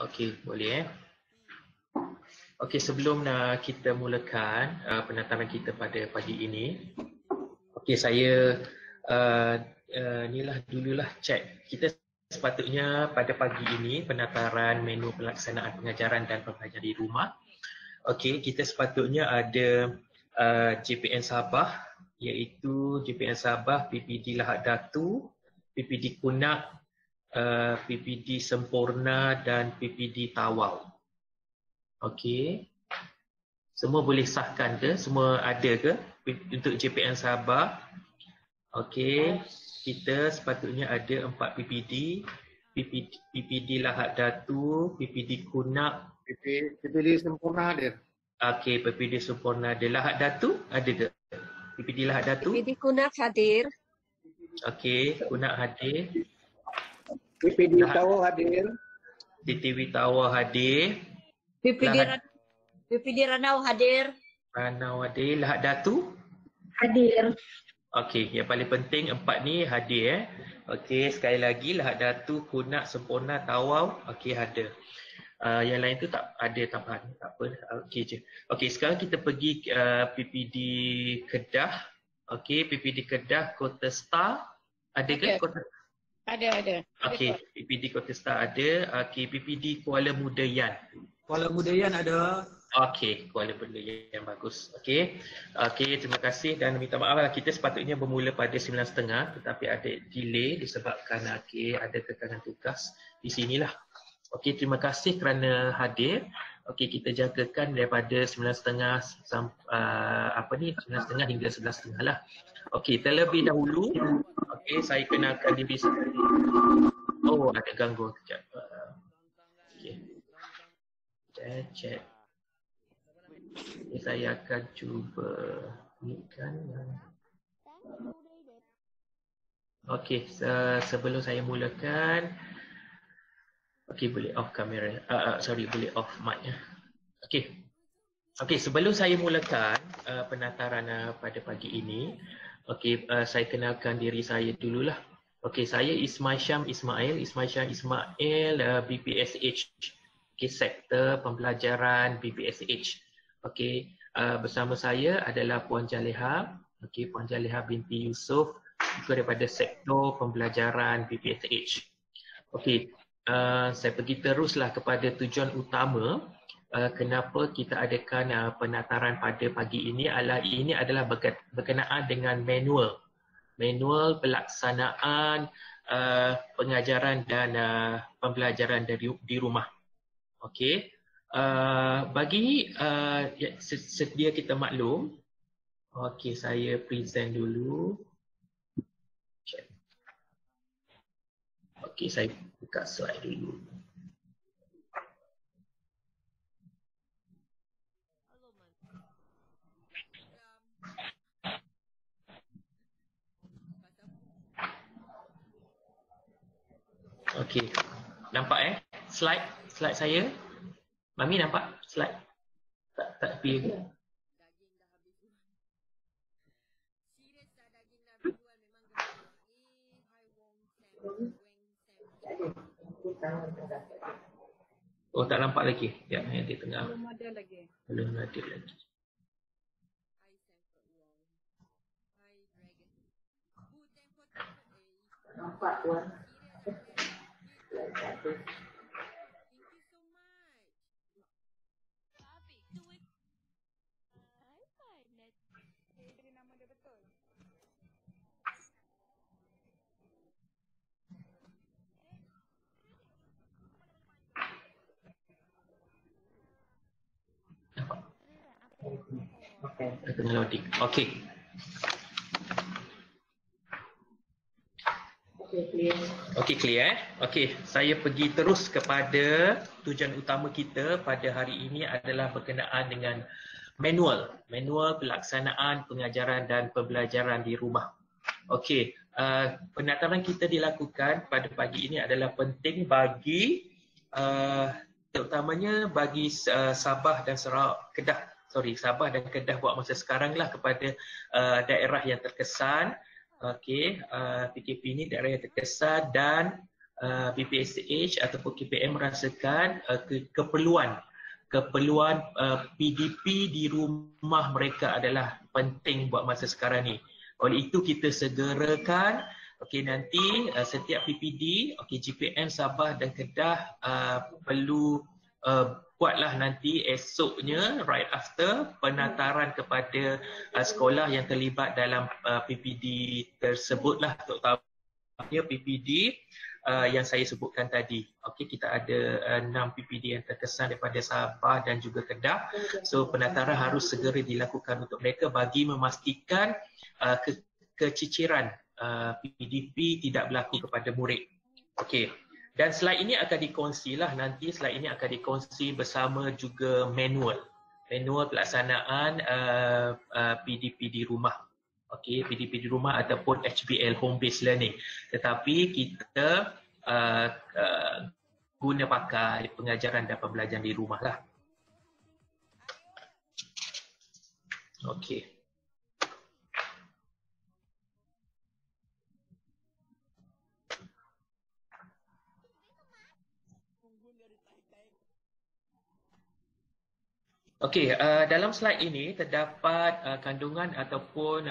Okey, boleh Okey, sebelum kita mulakan penataran kita pada pagi ini, okey saya dululah cek. Kita sepatutnya pada pagi ini penataran menu pelaksanaan pengajaran dan pembelajaran di rumah. Okey, kita sepatutnya ada JPN Sabah, iaitu JPN Sabah, PPD Lahad Datu, PPD Kunak, PPD Sempurna dan PPD Tawau. Okey. Semua boleh sahkan ke? Semua ada ke untuk JPN Sabah? Okey. Kita sepatutnya ada 4 PPD. PPD Lahad Datu, PPD Kunak. PPD Sempurna hadir. Okey, PPD Sempurna ada. Lahad Datu ada ke? PPD Lahad Datu? PPD Kunak hadir. Okey, Kunak hadir. PPD Tawau hadir. TTW Tawau hadir. PPD Ranau hadir. Ranau hadir. Lahad Datu? Hadir. Okey, yang paling penting 4 ni hadir Okey, sekali lagi Lahad Datu, Kunak, Sempurna, Tawau, okey ada. Yang lain tu tak ada tambahan, tak apa. Okey je. Okey, sekarang kita pergi PPD Kedah. Okey, PPD Kedah, Kota Star. Ada ke? Ada. Okey, PPD Kota Star ada. Okey, PPD Kuala Mudayan. Kuala Mudayan ada. Okey, Kuala Mudayan bagus. Okey. Okey, terima kasih dan minta maaf lah, kita sepatutnya bermula pada 9.30 tetapi ada delay disebabkan ada kekangan tugas di sinilah. Okey, terima kasih kerana hadir. Okey, kita jagakan daripada 9.30 sampai 9.30 hingga 11.30 lah. Okey, terlebih dahulu okey, saya kenalkan diri saya. Oh, ada gangguan kejap. Okey. Cek. Saya akan cuba kan. Okey, sebelum saya mulakan, okey boleh off kamera. Boleh off mic ya. Okey, sebelum saya mulakan penataran pada pagi ini, okey saya kenalkan diri saya dululah. Okey, saya Ismail Syam Ismail, BPSH. Okey, sektor pembelajaran BPSH. Okey, bersama saya adalah Puan Jaleha. Okey, Puan Jaleha binti Yusof, juga daripada sektor pembelajaran BPSH. Okey, saya pergi teruslah kepada tujuan utama kenapa kita adakan penataran pada pagi ini adalah berkenaan dengan manual pelaksanaan pengajaran dan pembelajaran di rumah. Okey. Sedia kita maklum. Okey, saya present dulu. Okey, saya buka slide dulu. Okey. Nampak slide saya? Mami nampak slide? Tak clear ke? Oh, tak nampak lagi. Ya, di tengah. Belum ada lagi. Nampak Puan. Tengah loading. Okey. Okey, clear Okey, saya pergi terus kepada tujuan utama kita pada hari ini adalah berkenaan dengan manual pelaksanaan pengajaran dan pembelajaran di rumah. Okey, penataran kita dilakukan pada pagi ini adalah penting bagi terutamanya bagi Sabah dan Sabah dan Kedah buat masa sekarang lah kepada daerah yang terkesan. Okey, PKP ini daerah yang terkesan dan PPSH ataupun KPM merasakan keperluan PDP di rumah mereka adalah penting buat masa sekarang ni. Oleh itu kita segerakan nanti setiap PPD GPM Sabah dan Kedah perlu buatlah nanti esoknya right after penataran kepada sekolah yang terlibat dalam PPD tersebutlah, terutamanya PPD yang saya sebutkan tadi. Kita ada 6 PPD yang terkesan daripada Sabah dan juga Kedah. So penataran harus segera dilakukan untuk mereka bagi memastikan keciciran PDP tidak berlaku kepada murid. Dan slide ini akan dikongsilah nanti, slide ini akan dikongsi bersama juga manual pelaksanaan PDP di rumah. PDP di rumah ataupun HBL home based learning. Tetapi kita guna pakai pengajaran dan pembelajaran di rumah lah. Dalam slide ini terdapat kandungan ataupun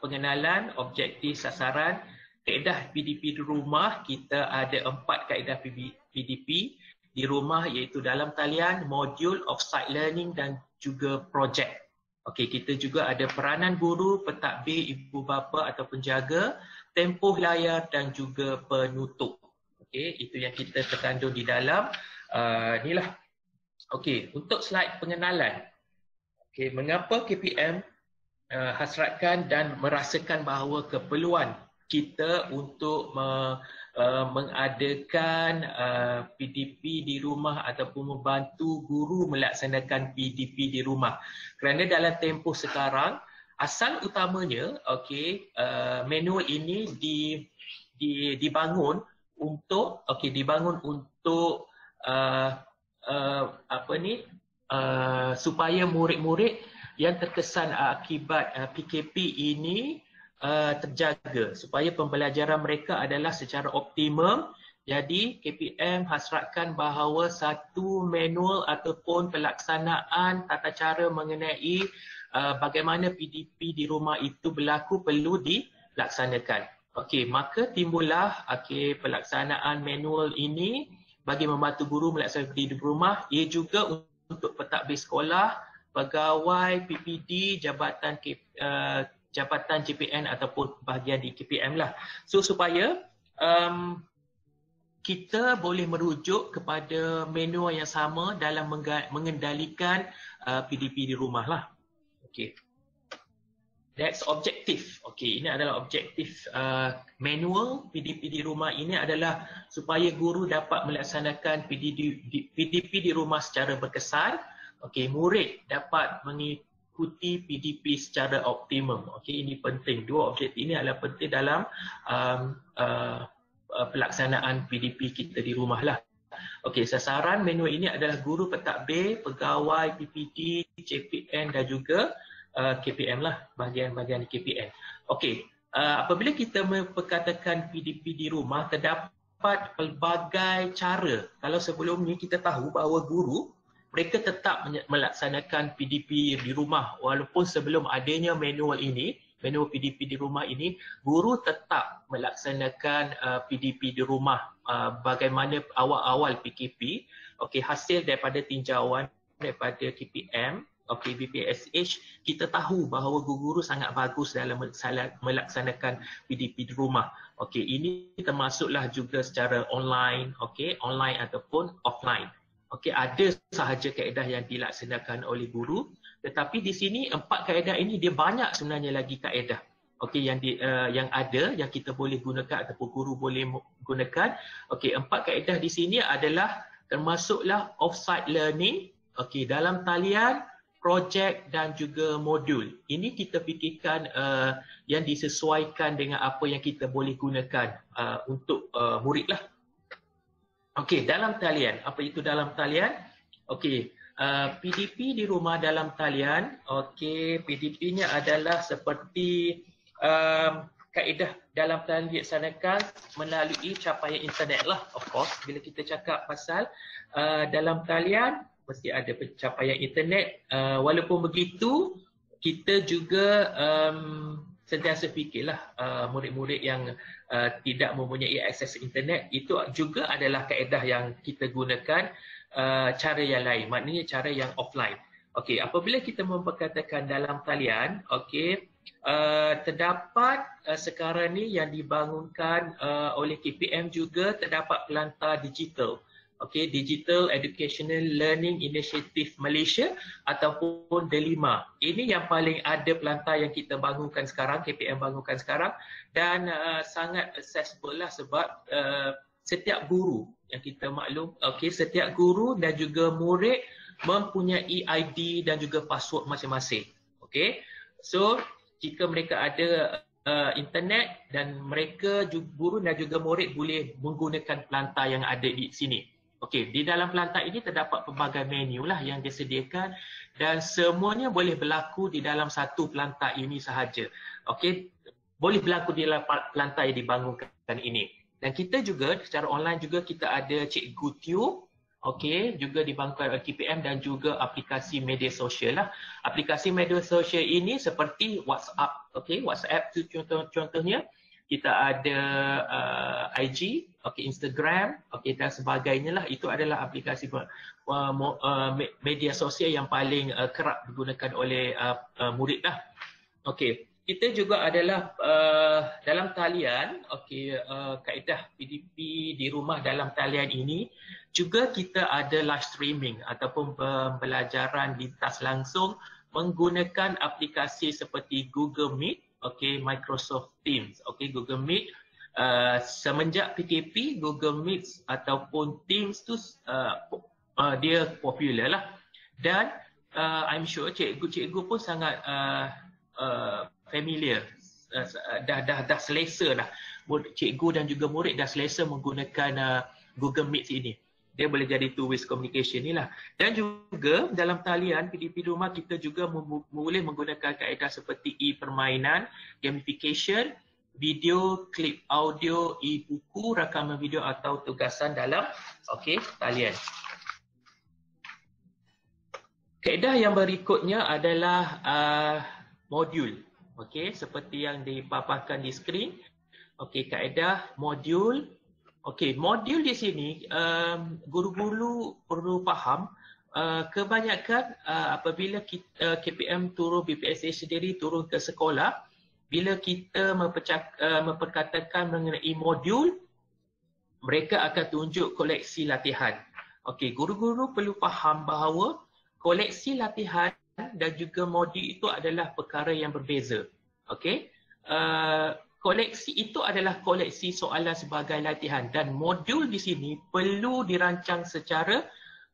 pengenalan objektif sasaran kaedah PDP di rumah. Kita ada 4 kaedah PDP di rumah, iaitu dalam talian, modul, off-site learning dan juga projek. Kita juga ada peranan guru, pentadbir, ibu bapa atau penjaga, tempoh layar dan juga penutup. Itu yang kita terkandung di dalam inilah. Untuk slide pengenalan. Mengapa KPM hasratkan dan merasakan bahawa keperluan kita untuk mengadakan PDP di rumah ataupun membantu guru melaksanakan PDP di rumah. Kerana dalam tempoh sekarang, asal utamanya manual ini dibangun untuk supaya murid-murid yang terkesan akibat PKP ini terjaga, supaya pembelajaran mereka adalah secara optimum. Jadi KPM hasratkan bahawa satu manual ataupun pelaksanaan tata cara mengenai bagaimana PDP di rumah itu berlaku perlu dilaksanakan. Maka timbullah pelaksanaan manual ini bagi membantu guru melaksanakan PDP di rumah. Ia juga untuk pentadbir sekolah, pegawai PPD, jabatan JPN ataupun bahagian di KPM lah. So supaya kita boleh merujuk kepada manual yang sama dalam mengendalikan PDP di rumah lah. That's objektif. Ini adalah objektif manual PDP di rumah. Ini adalah supaya guru dapat melaksanakan PDP di rumah secara berkesan. Murid dapat mengikuti PDP secara optimum. Ini penting. Dua objektif ini adalah penting dalam pelaksanaan PDP kita di rumah lah. Sasaran manual ini adalah guru pentadbir, pegawai PPD, JPN dan juga KPM lah, bahagian-bahagian KPM. Apabila kita memperkatakan PDP di rumah, terdapat pelbagai cara. Kalau sebelum ni kita tahu bahawa guru, mereka tetap melaksanakan PDP di rumah. Walaupun sebelum adanya manual ini, manual PDP di rumah ini, guru tetap melaksanakan PDP di rumah bagaimana awal-awal PKP. Hasil daripada tinjauan daripada KPM, BPSH, kita tahu bahawa guru-guru sangat bagus dalam melaksanakan PDP di rumah. Ini termasuklah juga secara online, online ataupun offline. Ada sahaja kaedah yang dilaksanakan oleh guru, tetapi di sini 4 kaedah ini dia banyak sebenarnya lagi kaedah. Yang ada yang kita boleh gunakan ataupun guru boleh gunakan. 4 kaedah di sini adalah termasuklah off-site learning, dalam talian, projek dan juga modul. Ini kita fikirkan yang disesuaikan dengan apa yang kita boleh gunakan untuk murid lah. Dalam talian. Apa itu dalam talian? PDP di rumah dalam talian. PDP-nya adalah seperti kaedah dalam talian dilaksanakan melalui capaian internet lah, of course. Bila kita cakap pasal dalam talian, mesti ada pencapaian internet. Walaupun begitu, kita juga sentiasa fikirlah murid-murid yang tidak mempunyai akses internet, itu juga adalah kaedah yang kita gunakan cara yang lain, maknanya cara yang offline. Okey, apabila kita memperkatakan dalam talian, okey, terdapat sekarang ni yang dibangunkan oleh KPM juga terdapat pelantar digital. Okey, Digital Educational Learning Initiative Malaysia ataupun DELIMA. Ini yang paling ada pelantar yang kita bangunkan sekarang, KPM bangunkan sekarang, dan sangat accessible lah sebab setiap guru yang kita maklum, okey, setiap guru dan juga murid mempunyai ID dan juga password masing-masing. Okey. So, jika mereka ada internet dan mereka guru dan juga murid boleh menggunakan pelantar yang ada di sini. Okey, di dalam pelantar ini terdapat pelbagai menu lah yang disediakan dan semuanya boleh berlaku di dalam satu pelantar ini sahaja. Okey, boleh berlaku di dalam pelantar yang dibangunkan ini. Dan kita juga secara online juga kita ada Cikgu Tube, okey, juga dibangunkan oleh KPM dan juga aplikasi media sosial lah. Aplikasi media sosial ini seperti WhatsApp, okey, WhatsApp tu contohnya kita ada IG, okey, Instagram, okey, dan sebagainya lah. Itu adalah aplikasi media sosial yang paling kerap digunakan oleh murid lah. Okey, kita juga adalah dalam talian, okey, kaedah PDP di rumah dalam talian ini juga kita ada live streaming ataupun pembelajaran lintas langsung menggunakan aplikasi seperti Google Meet, okey, Microsoft Teams, okey, Google Meet. Semenjak PKP, Google Meet ataupun Teams tu dia popular lah. Dan I'm sure cikgu-cikgu pun sangat familiar, dah selesa lah. Cikgu dan juga murid dah selesa menggunakan Google Meet ini. Dia boleh jadi two-way communication ni lah. Dan juga dalam talian PDP rumah kita juga boleh menggunakan kaedah seperti e-permainan, gamification, video, klip audio, e-buku, rakaman video atau tugasan dalam talian. Kaedah yang berikutnya adalah modul. Okey, seperti yang dipaparkan di skrin. Okey, kaedah modul. Okey, modul di sini guru-guru perlu faham kebanyakan apabila kita, KPM turun, BPSA sendiri turun ke sekolah, bila kita memperkatakan mengenai modul, mereka akan tunjuk koleksi latihan. Okey, guru-guru perlu faham bahawa koleksi latihan dan juga modul itu adalah perkara yang berbeza. Okey, koleksi itu adalah koleksi soalan sebagai latihan dan modul di sini perlu dirancang secara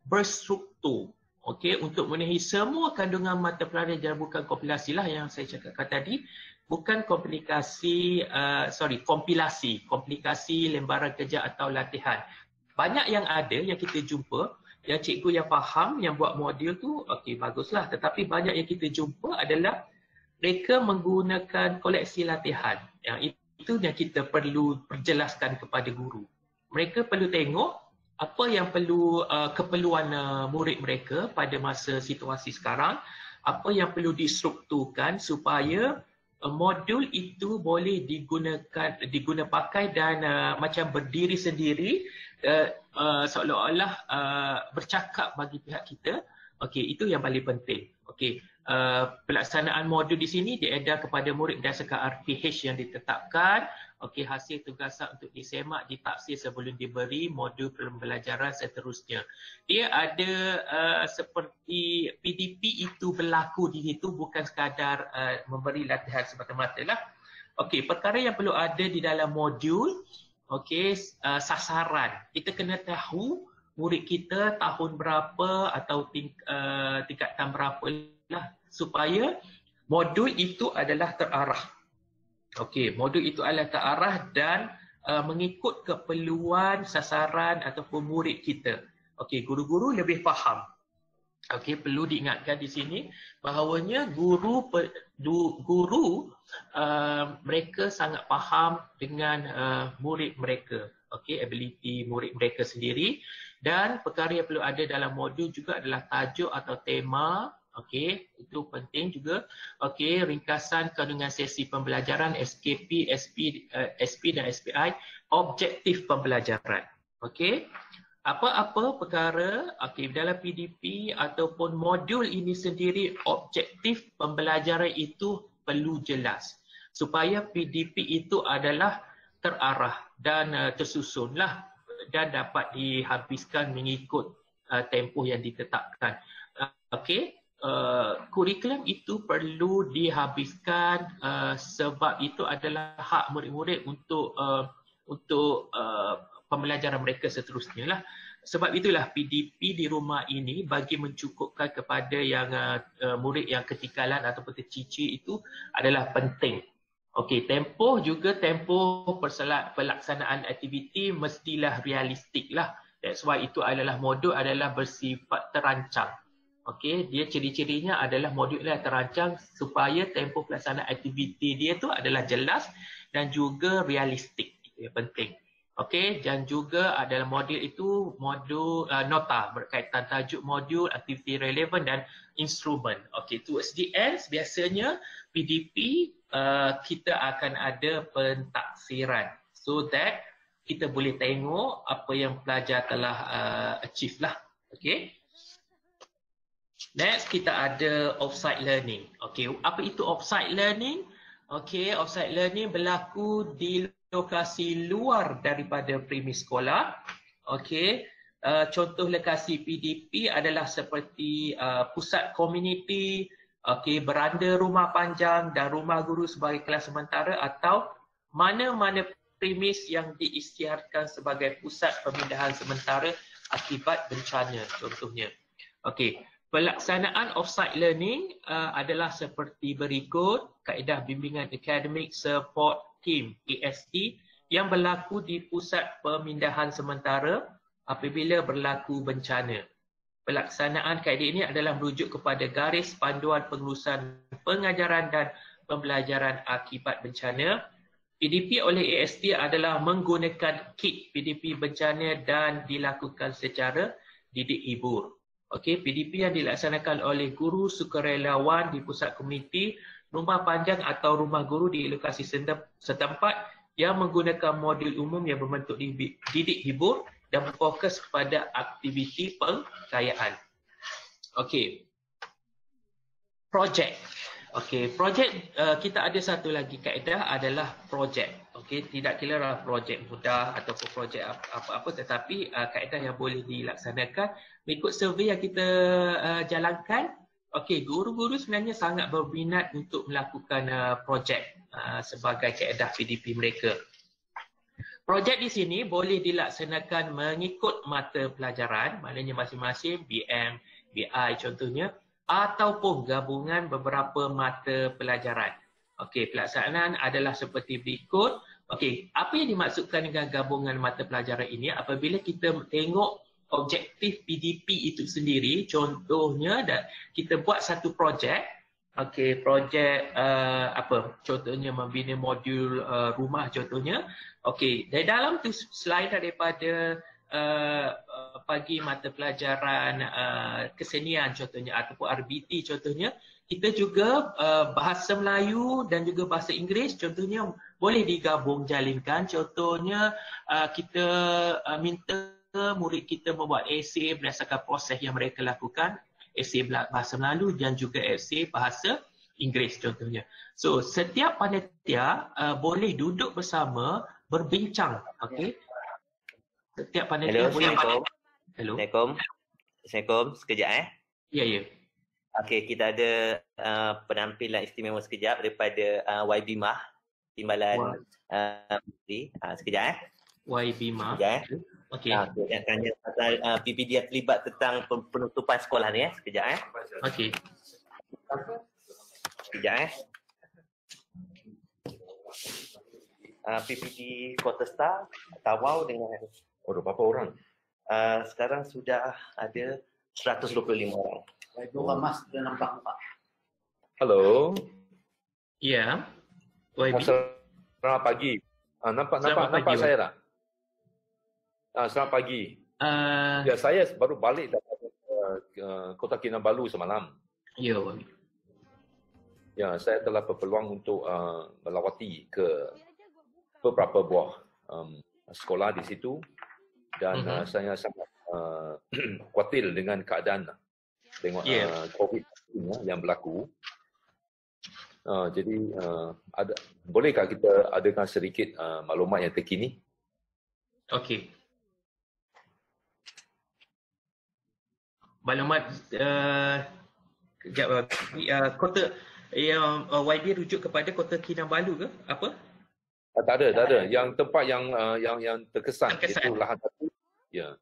berstruktur. Okey, untuk memenuhi semua kandungan mata pelajaran, bukan kompilasi lah yang saya cakapkan tadi, bukan komplikasi, komplikasi lembaran kerja atau latihan. Banyak yang ada yang kita jumpa, yang cikgu yang faham, yang buat modul tu, okey, baguslah. Tetapi banyak yang kita jumpa adalah mereka menggunakan koleksi latihan. Yang itu yang kita perlu perjelaskan kepada guru. Mereka perlu tengok apa yang perlu keperluan murid mereka pada masa situasi sekarang, apa yang perlu distrukturkan supaya modul itu boleh diguna pakai dan macam berdiri sendiri, seolah-olah bercakap bagi pihak kita. Okey, itu yang paling penting. Okey, pelaksanaan modul di sini diedar kepada murid berdasarkan RPH yang ditetapkan. Okey, hasil tugasan untuk disemak, ditafsir sebelum diberi modul pembelajaran seterusnya. Dia ada seperti PDP itu berlaku di situ, bukan sekadar memberi latihan semata-mata lah. Okey, perkara yang perlu ada di dalam modul, okey, sasaran. Kita kena tahu murid kita tahun berapa atau tingkatan berapa lah, supaya modul itu adalah terarah. Okey, modul itu adalah terarah dan mengikut keperluan sasaran ataupun murid kita. Okey, guru-guru lebih faham. Okey, perlu diingatkan di sini bahawanya guru mereka sangat faham dengan murid mereka. Okey, ability murid mereka sendiri, dan perkara yang perlu ada dalam modul juga adalah tajuk atau tema. Okey, itu penting juga. Okey, ringkasan kandungan sesi pembelajaran SKP, SP dan SPI, objektif pembelajaran. Okey. Apa-apa perkara dalam PDP ataupun modul ini sendiri, objektif pembelajaran itu perlu jelas supaya PDP itu adalah terarah dan tersusunlah dan dapat dihabiskan mengikut tempoh yang ditetapkan. Kurikulum itu perlu dihabiskan sebab itu adalah hak murid-murid untuk pembelajaran mereka seterusnya lah. Sebab itulah PDP di rumah ini bagi mencukupkan kepada yang murid yang ketinggalan ataupun tercicir itu adalah penting. Okey, tempoh pelaksanaan aktiviti mestilah realistik lah. That's why itu adalah modul adalah bersifat terancang. Okey, dia ciri-cirinya adalah modul yang terancang supaya tempoh pelaksanaan aktiviti dia tu adalah jelas dan juga realistik. Itu yang penting. Okey, dan juga adalah modul itu modul nota berkaitan tajuk modul, aktiviti relevan dan instrumen. Okey, towards the end biasanya PDP kita akan ada pentaksiran so that kita boleh tengok apa yang pelajar telah achieve lah. Okey. Next kita ada offsite learning. Okey, apa itu offsite learning? Okey, offsite learning berlaku di lokasi luar daripada premis sekolah. Okey, contoh lokasi PDP adalah seperti pusat komuniti, okey, beranda rumah panjang dan rumah guru sebagai kelas sementara atau mana-mana premis yang diisytiharkan sebagai pusat pemindahan sementara akibat bencana contohnya. Okey, pelaksanaan offsite learning adalah seperti berikut: kaedah bimbingan akademik support team AST yang berlaku di pusat pemindahan sementara apabila berlaku bencana. Pelaksanaan kaedah ini adalah merujuk kepada garis panduan pengurusan pengajaran dan pembelajaran akibat bencana. PDP oleh AST adalah menggunakan kit PDP bencana dan dilakukan secara didik hibur. Okey, PDP yang dilaksanakan oleh guru sukarelawan di pusat komuniti, rumah panjang atau rumah guru di lokasi setempat yang menggunakan modul umum yang berbentuk didik hibur dan berfokus kepada aktiviti pengkayaan. Okey. Projek. Okey, projek kita ada satu lagi kaedah adalah projek. Okey, tidak kira projek mudah ataupun projek apa-apa, tetapi kaedah yang boleh dilaksanakan mengikut survey yang kita jalankan. Okey, guru-guru sebenarnya sangat berminat untuk melakukan projek sebagai kaedah PDP mereka. Projek di sini boleh dilaksanakan mengikut mata pelajaran, maknanya masing-masing BM, BI contohnya, ataupun gabungan beberapa mata pelajaran. Okey, pelaksanaan adalah seperti berikut. Okey, apa yang dimaksudkan dengan gabungan mata pelajaran ini? Apabila kita tengok objektif PDP itu sendiri, contohnya kita buat satu projek. Okey, projek contohnya membina modul rumah contohnya. Okey, dari dalam tu selain daripada bagi mata pelajaran kesenian contohnya ataupun RBT contohnya, kita juga bahasa Melayu dan juga bahasa Inggeris contohnya boleh digabung jalinkan. Contohnya kita minta murid kita membuat esei berdasarkan proses yang mereka lakukan, esei bahasa Melayu dan juga esei bahasa Inggeris contohnya. So setiap panitia boleh duduk bersama berbincang. Okey. Setiap panitia boleh. Hello. Assalamualaikum. Sekejap Ya. Okey, kita ada penampilan istimewa sekejap daripada YB Mah, Timbalan Menteri. Sekejap YB Mah. Sekejap Okey. Nak tanya pasal PPD yang terlibat tentang penutupan sekolah ni Sekejap Okey. Sekejap PPD Kota Star Tawau dengan berapa orang? Sekarang sudah ada 125 orang. Itu Mas, dia nampak muka. Halo. Ya. YB. Selamat pagi. Nampak Selamat pagi, nampak Wan. saya tak? Selamat pagi. Uh, Ya, saya baru balik dari Kota Kinabalu semalam. ya, YB. Ya, saya telah berpeluang untuk melawati ke beberapa buah sekolah di situ dan saya sangat khawatir dengan keadaan tengok COVID yang berlaku. Jadi bolehkah kita adakan sedikit maklumat yang terkini? Okey. Maklumat kejap, kota yang YB rujuk kepada Kota Kinabalu ke apa? Tak ada. Yang tempat yang terkesan, Terkesan. itu Lahad Datu. Ya.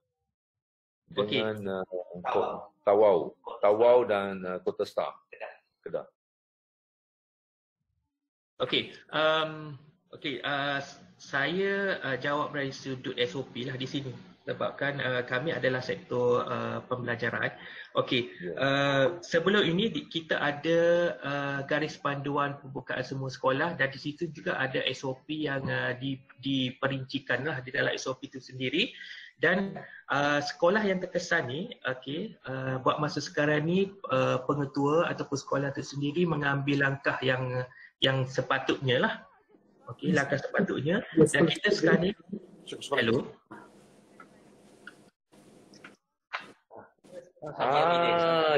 Okey. Dengan Tawau dan Kota Star, Kedah. Okey. Saya jawab dari sudut SOP lah di sini. Sebabkan kami adalah sektor pembelajaran. Okey. Sebelum ini kita ada garis panduan pembukaan semua sekolah dan di situ juga ada SOP yang diperincikan lah di dalam SOP itu sendiri. Dan sekolah yang terkesan ni, buat masa sekarang ni pengetua ataupun sekolah itu sendiri mengambil langkah yang sepatutnya lah. Okey, langkah sepatutnya. Dan kita sekarang ni, hello.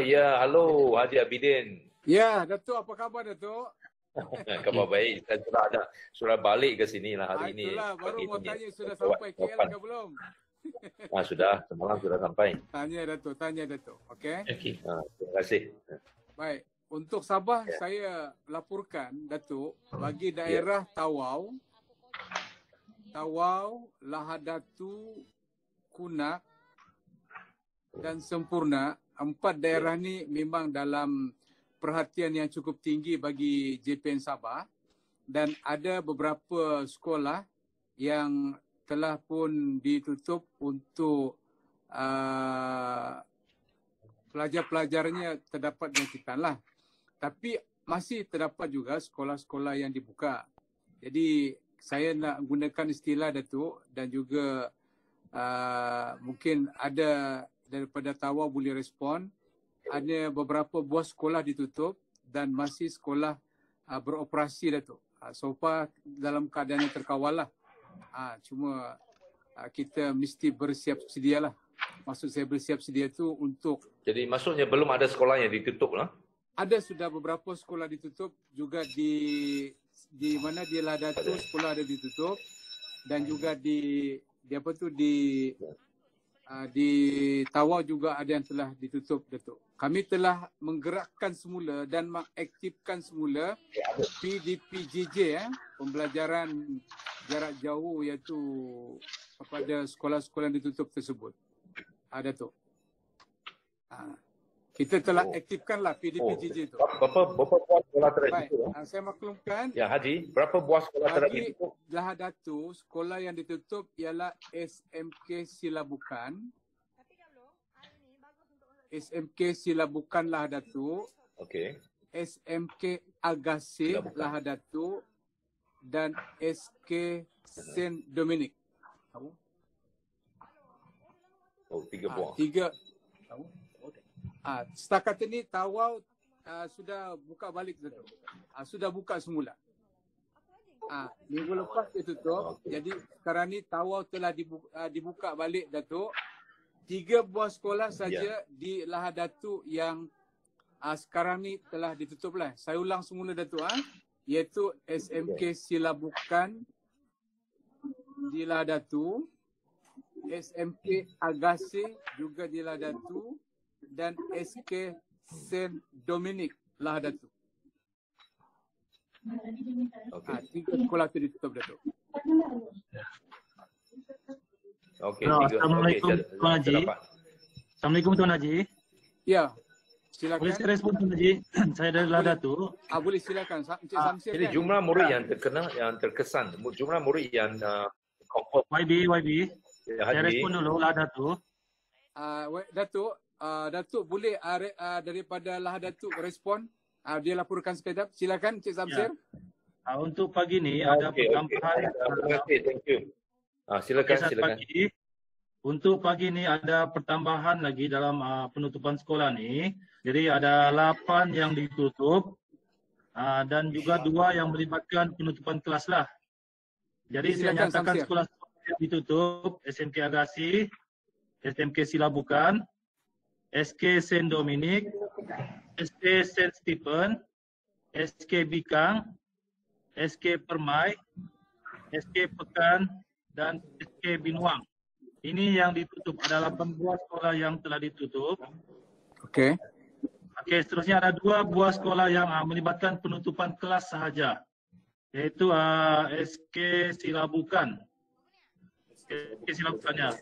Ya, halo Haji Abidin. Ya, Datuk, apa khabar Datuk? Khabar baik. Saya sudah balik ke sini lah hari ini. Itulah, baru Pagi mau ini. tanya sudah sampai KL ke belum? Sudah, semalam sudah sampai. Tanya Datuk. Okey. Okey. Terima kasih. Baik. Untuk Sabah saya laporkan Datuk bagi daerah Tawau, Lahad Datu, Kunak dan Sempurna. 4 daerah ni memang dalam perhatian yang cukup tinggi bagi JPN Sabah dan ada beberapa sekolah yang telah pun ditutup untuk pelajar-pelajarnya terdapat jangkitan lah. Tapi masih terdapat juga sekolah-sekolah yang dibuka. Jadi saya nak gunakan istilah Datuk dan juga mungkin ada daripada Tawau boleh respon. Ada beberapa buah sekolah ditutup dan masih sekolah beroperasi Datuk. So far dalam keadaan yang terkawal lah. Cuma kita mesti bersiap sedia lah. Maksud saya bersiap sedia tu untuk... Jadi maksudnya belum ada sekolah yang ditutup lah? Ada sudah beberapa sekolah ditutup juga di mana di Lahad Datu sekolah ada ditutup dan juga di Tawau juga ada yang telah ditutup Datuk. Kami telah menggerakkan semula dan mengaktifkan semula PDPJJ pembelajaran jarak jauh iaitu kepada sekolah-sekolah yang ditutup tersebut. Datuk. Kita telah aktifkanlah PDPJJ itu. Berapa buah sekolah telah Baik, ditutup? saya maklumkan Ya Haji, berapa buah sekolah telah bagi ditutup? Lahad Datu, sekolah yang ditutup ialah SMK Silabukan. SMK Silabukan Lahad Datu, Okey. SMK Agassi Silabukan. Lahad Datu dan SK Saint Dominic. Tahu? Oh, 3 buah. 3. Tahu? Setakat ini Tawau sudah buka balik Datuk. Sudah buka semula. Minggu lepas dia tutup. Jadi sekarang ni Tawau telah dibuka balik Datuk. 3 buah sekolah saja di Lahad Datu yang sekarang ni telah ditutup lah. Saya ulang semula Datuk. Iaitu SMK Silabukan di Lahad Datu, SMK Agassi juga di Lahad Datu dan SK Saint Dominic Lahad Datu. Okey. 3 sekolah tu ditutup Datuk. Okey, Hello, 3. Assalamualaikum, Tuan Haji. Assalamualaikum Tuan Haji. Ya, Boleh saya silakan. respon Tuan Haji? Saya dari Lahad Datu. Boleh silakan. Encik Samsir Jadi kan? jumlah murid yang terkesan, jumlah murid yang confirm YB. ya, Saya Haji. respon dulu Lahad Datu. Datuk, Datuk boleh daripada Lah Datuk respon. Dia laporkan sekejap. Silakan Cik Samsir. Untuk pagi ni ada pertambahan. Terima kasih, thank you. Silakan, silakan. Untuk pagi ni ada pertambahan lagi dalam penutupan sekolah ni. Jadi ada 8 yang ditutup dan juga 2 yang melibatkan penutupan kelas lah. Jadi saya nyatakan sekolah yang ditutup SMK Agasi, SMK Silabukan, SK Saint Dominic, SK Saint Stephen, SK Bikang, SK Permai, SK Pekan dan SK Binuang. Ini yang ditutup. Ada 8 buah sekolah yang telah ditutup. Okey. Okey, seterusnya ada 2 buah sekolah yang melibatkan penutupan kelas sahaja. Iaitu SK Silabukan. SK Silabukannya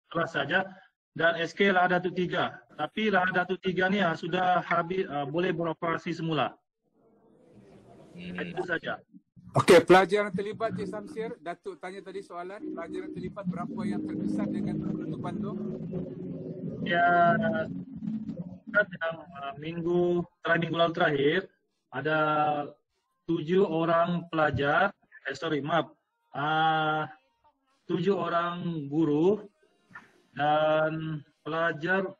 kelas sahaja dan SK Lah Datuk 3. Tapi Lah Datuk 3 ni sudah habis boleh beroperasi semula. Itu saja. Okey, pelajar yang terlibat Cik Samsir, Datuk tanya tadi soalan, pelajar yang terlibat berapa yang terkesan dengan penutupan tu? Ya, yang minggu lalu terakhir ada 7 orang pelajar, 7 orang guru dan pelajar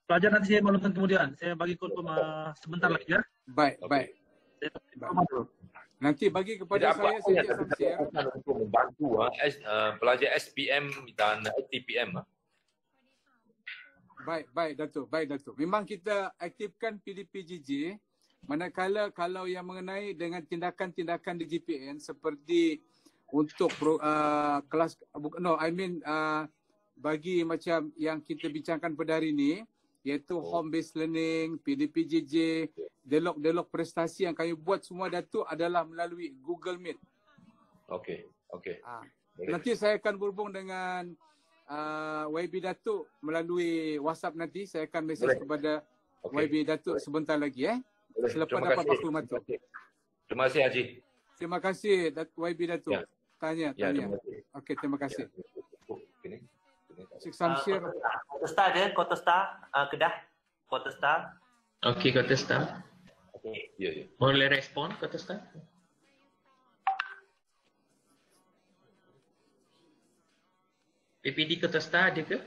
pelajar nanti saya maklumkan kemudian. Saya bagi confirm sebentar lagi ya. Baik, baik. Nanti bagi kepada saya Cik Samsir untuk membantu pelajar SPM dan STPM. Baik Datuk, baik Datuk. Memang kita aktifkan PDPJJ manakala kalau yang mengenai dengan tindakan-tindakan di GPN seperti untuk kelas bagi macam yang kita bincangkan pada hari ini iaitu home based learning, PDPJJ, dialog prestasi yang kami buat semua Datuk adalah melalui Google Meet. Okey. Nanti saya akan berhubung dengan YB Datuk melalui WhatsApp nanti. Saya akan mesej kepada YB Datuk sebentar lagi selepas dapat maklumat tu. Terima kasih Haji. Terima kasih YB Datuk. Tanya. Okey, terima kasih. Cik Samsir. Kota Star je, Kota Star, Kedah. Kota Star. Okey, Kota Star. Okey. Ya. Boleh respon Kota Star? PPD Kota Star ada ke?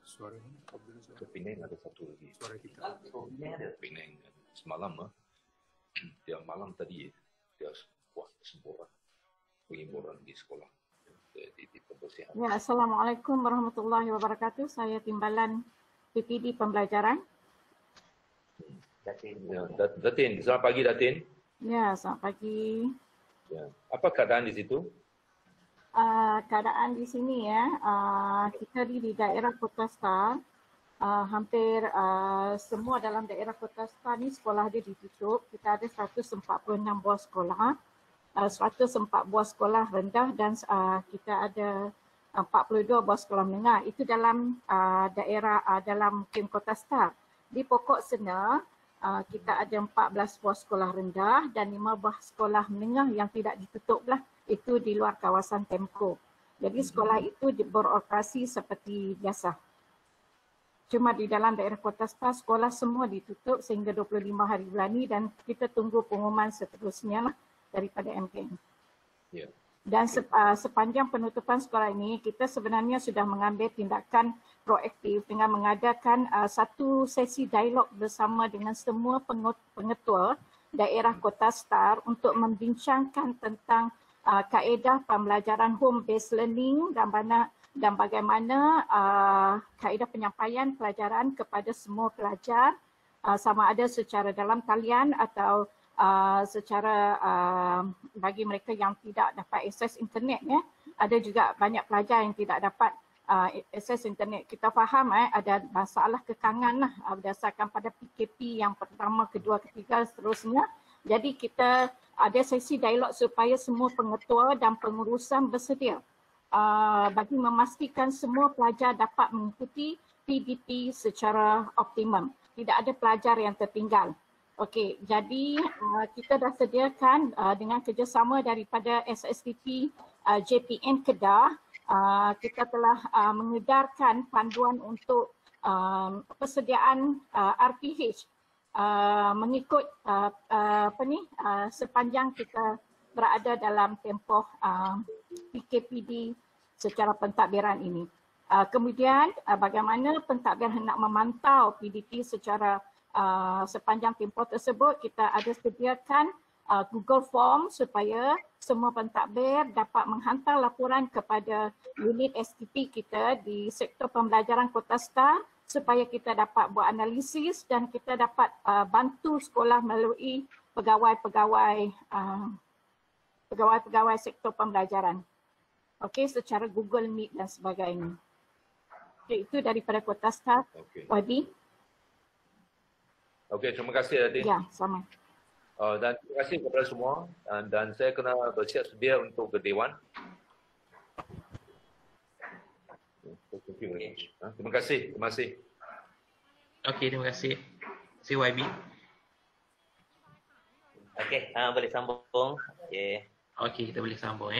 Suara ni. Penang ada satu lagi. Suara kita. Penang semalam dia malam tadi dia buat semburan penghiburan di sekolah. Di pembersihan. Ya, Assalamualaikum warahmatullahi wabarakatuh. Saya Timbalan PPD Pembelajaran. Datin, selamat pagi Datin. Ya, selamat pagi. Ya. Apa keadaan di situ? Keadaan di sini kita di daerah Kota Star. Hampir semua dalam daerah Kota Star ni sekolah dia ditutup. Kita ada 146 buah sekolah. 104 buah sekolah rendah dan kita ada 42 buah sekolah menengah. Itu dalam daerah dalam Kem Kota Star. Di Pokok Sena kita ada 14 buah sekolah rendah dan 5 buah sekolah menengah yang tidak ditutup lah. Itu di luar kawasan Temko. Jadi sekolah itu beroperasi seperti biasa. Cuma di dalam daerah Kota Star sekolah semua ditutup sehingga 25 hari bulan ni dan kita tunggu pengumuman seterusnya lah daripada MKN. Ya. Dan sepanjang penutupan sekolah ini, kita sebenarnya sudah mengambil tindakan proaktif dengan mengadakan satu sesi dialog bersama dengan semua pengetua daerah Kota Star untuk membincangkan tentang kaedah pembelajaran home based learning dan bagaimana kaedah penyampaian pelajaran kepada semua pelajar sama ada secara dalam talian atau secara bagi mereka yang tidak dapat akses internet ada juga banyak pelajar yang tidak dapat akses internet. Kita faham ada masalah kekangan lah berdasarkan pada PKP yang pertama, kedua, ketiga seterusnya. Jadi kita ada sesi dialog supaya semua pengetua dan pengurusan bersedia bagi memastikan semua pelajar dapat mengikuti PDP secara optimum. Tidak ada pelajar yang tertinggal. Okey, jadi kita dah sediakan dengan kerjasama daripada SSTP JPN Kedah kita telah mengedarkan panduan untuk persediaan RPH mengikut sepanjang kita berada dalam tempoh PKPD secara pentadbiran ini. Kemudian bagaimana pentadbir hendak memantau PDP secara sepanjang tempoh tersebut, kita ada sediakan Google Form supaya semua pentadbir dapat menghantar laporan kepada unit STP kita di sektor pembelajaran Kota Star supaya kita dapat buat analisis dan kita dapat bantu sekolah melalui pegawai-pegawai sektor pembelajaran. Okey, secara Google Meet dan sebagainya. Okay, itu daripada Kota Star. Wadi. Okey, terima kasih Datin. Ya, sama. Dan terima kasih kepada semua dan saya kena bersiap sedia untuk ke Dewan. Terima kasih. Okey, terima kasih. Si YB. Okey, boleh sambung. Okey. Okey, kita boleh sambung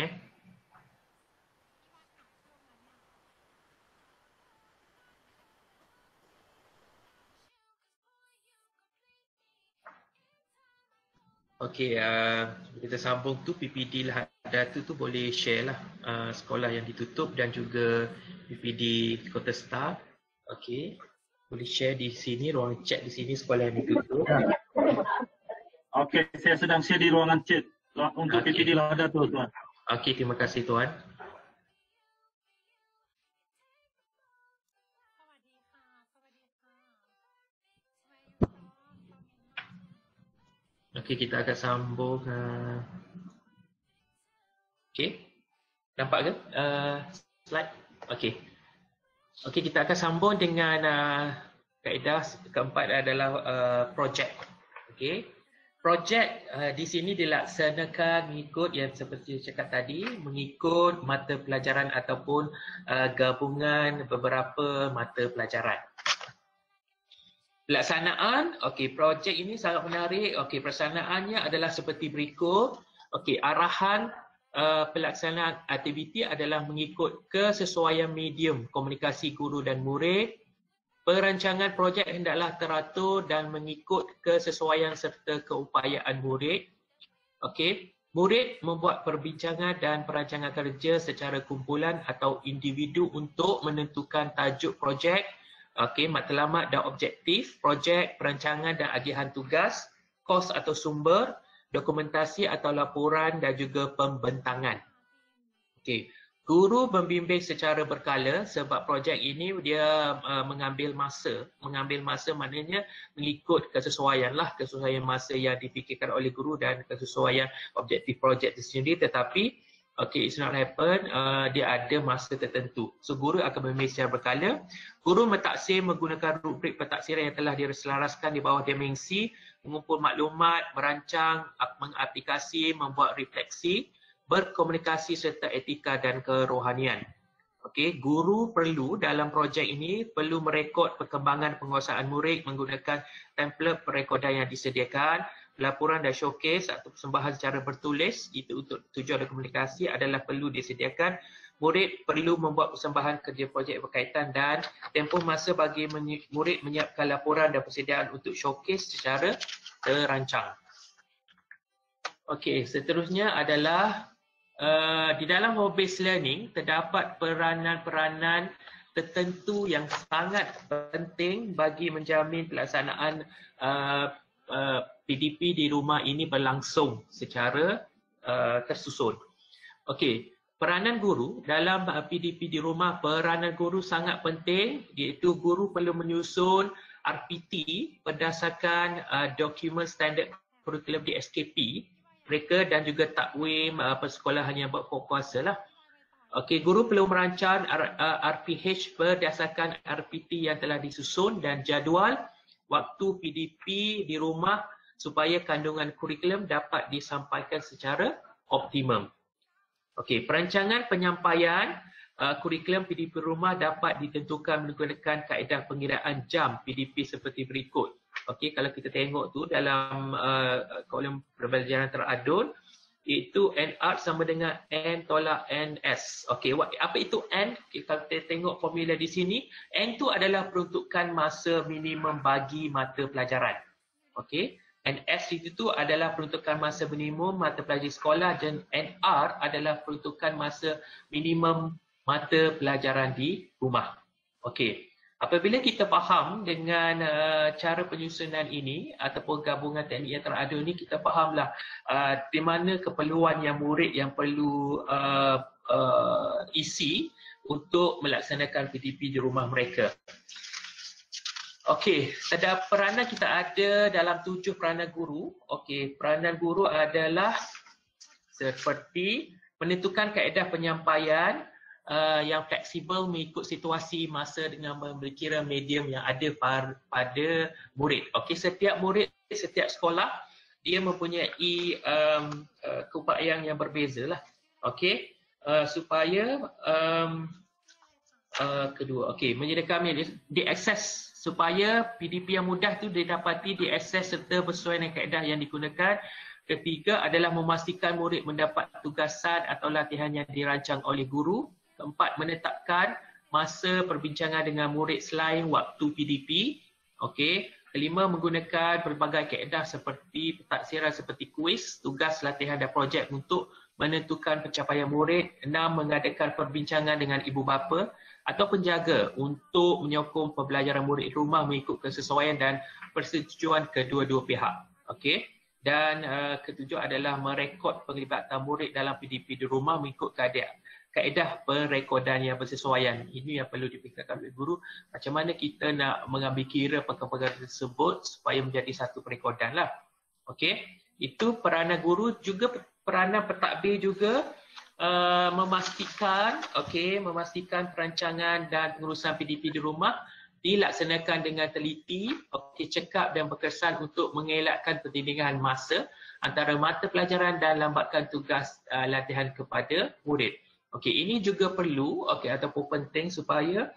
Okey, kita sambung tu PPD lah data tu boleh share lah sekolah yang ditutup dan juga PPD Kota Star. Okey, boleh share di sini, ruang chat di sini sekolah yang ditutup. Okey, saya sedang share di ruangan chat untuk PPD Lada tu tuan. Okey, terima kasih tuan. Okey, kita akan sambung. Okey, nampak ke slide? Okey. Okey, kita akan sambung dengan kaedah keempat adalah projek. Okey, projek di sini dilaksanakan mengikut yang seperti saya cakap tadi, mengikut mata pelajaran ataupun gabungan beberapa mata pelajaran. Pelaksanaan, okey, projek ini sangat menarik. Okey, pelaksanaannya adalah seperti berikut. Okey, arahan pelaksanaan aktiviti adalah mengikut kesesuaian medium komunikasi guru dan murid. Perancangan projek hendaklah teratur dan mengikut kesesuaian serta keupayaan murid. Okey, murid membuat perbincangan dan perancangan kerja secara kumpulan atau individu untuk menentukan tajuk projek. Okey, matlamat dan objektif projek, perancangan dan agihan tugas, kos atau sumber, dokumentasi atau laporan dan juga pembentangan. Okey, guru membimbing secara berkala sebab projek ini dia mengambil masa maknanya mengikut kesesuaian masa yang dipikirkan oleh guru dan kesesuaian objektif projek itu sendiri, tetapi okey, it's not happen, dia ada masa tertentu. So, guru akan membimbing secara berkala. Guru mentaksir menggunakan rubrik pentaksiran yang telah diselaraskan di bawah dimensi, mengumpul maklumat, merancang, mengaplikasi, membuat refleksi, berkomunikasi serta etika dan kerohanian. Okey, guru perlu dalam projek ini perlu merekod perkembangan penguasaan murid menggunakan template perekodan yang disediakan. Laporan dan showcase atau persembahan secara bertulis itu untuk tujuan komunikasi adalah perlu disediakan. Murid perlu membuat persembahan kerja projek berkaitan dan tempoh masa bagi murid menyiapkan laporan dan persediaan untuk showcase secara terancang. Okey, seterusnya adalah di dalam home-based learning terdapat peranan-peranan tertentu yang sangat penting bagi menjamin pelaksanaan PDP di rumah ini berlangsung secara tersusun. Okey, peranan guru dalam PDP di rumah, peranan guru sangat penting, iaitu guru perlu menyusun RPT berdasarkan dokumen standard kurikulum di SKP mereka dan juga takwim persekolahan yang berkuasa lah. Okey, guru perlu merancang RPH berdasarkan RPT yang telah disusun dan jadual waktu PDP di rumah supaya kandungan kurikulum dapat disampaikan secara optimum. Okey, perancangan penyampaian kurikulum PDP rumah dapat ditentukan menggunakan kaedah pengiraan jam PDP seperti berikut. Okey, kalau kita tengok tu dalam kolom pembelajaran teradun, Iaitu NR sama dengan N tolak NS. Okey, apa itu N? Kita tengok formula di sini. N tu adalah peruntukan masa minimum bagi mata pelajaran. Okey, NS itu adalah peruntukan masa minimum mata pelajaran sekolah dan NR adalah peruntukan masa minimum mata pelajaran di rumah. Okey, apabila kita faham dengan cara penyusunan ini ataupun gabungan teknik yang terada ini, kita fahamlah di mana keperluan yang murid yang perlu isi untuk melaksanakan PDP di rumah mereka. Okey, peranan kita ada dalam 7 peranan guru. Okey, peranan guru adalah seperti menentukan kaedah penyampaian yang fleksibel mengikut situasi masa dengan berkira medium yang ada pada murid. Okey, setiap murid, setiap sekolah dia mempunyai keupayaan yang berbeza lah. Okey, supaya kedua, okey, menyediakan diakses supaya PDP yang mudah tu didapati, diakses serta bersesuaian dengan kaedah yang digunakan. Ketiga adalah memastikan murid mendapat tugasan atau latihan yang dirancang oleh guru. Keempat, menetapkan masa perbincangan dengan murid selain waktu PDP. Okey. Kelima, menggunakan berbagai kaedah seperti pentaksiran seperti kuis, tugas, latihan dan projek untuk menentukan pencapaian murid. Enam, mengadakan perbincangan dengan ibu bapa atau penjaga untuk menyokong pembelajaran murid di rumah mengikut kesesuaian dan persetujuan kedua-dua pihak. Okey. Dan ketujuh adalah merekod penglibatan murid dalam PDP di rumah mengikut kaedah perekodan yang bersesuaian. Ini yang perlu dipikirkan oleh guru. Macam mana kita nak mengambil kira perkara-perkara tersebut supaya menjadi satu perekodan lah. Okey. Itu peranan guru. Juga peranan pentadbir juga memastikan perancangan dan pengurusan PDP di rumah dilaksanakan dengan teliti, cekap dan berkesan untuk mengelakkan pertindingan masa antara mata pelajaran dan lambatkan tugas latihan kepada murid. Okey, ini juga perlu ataupun penting supaya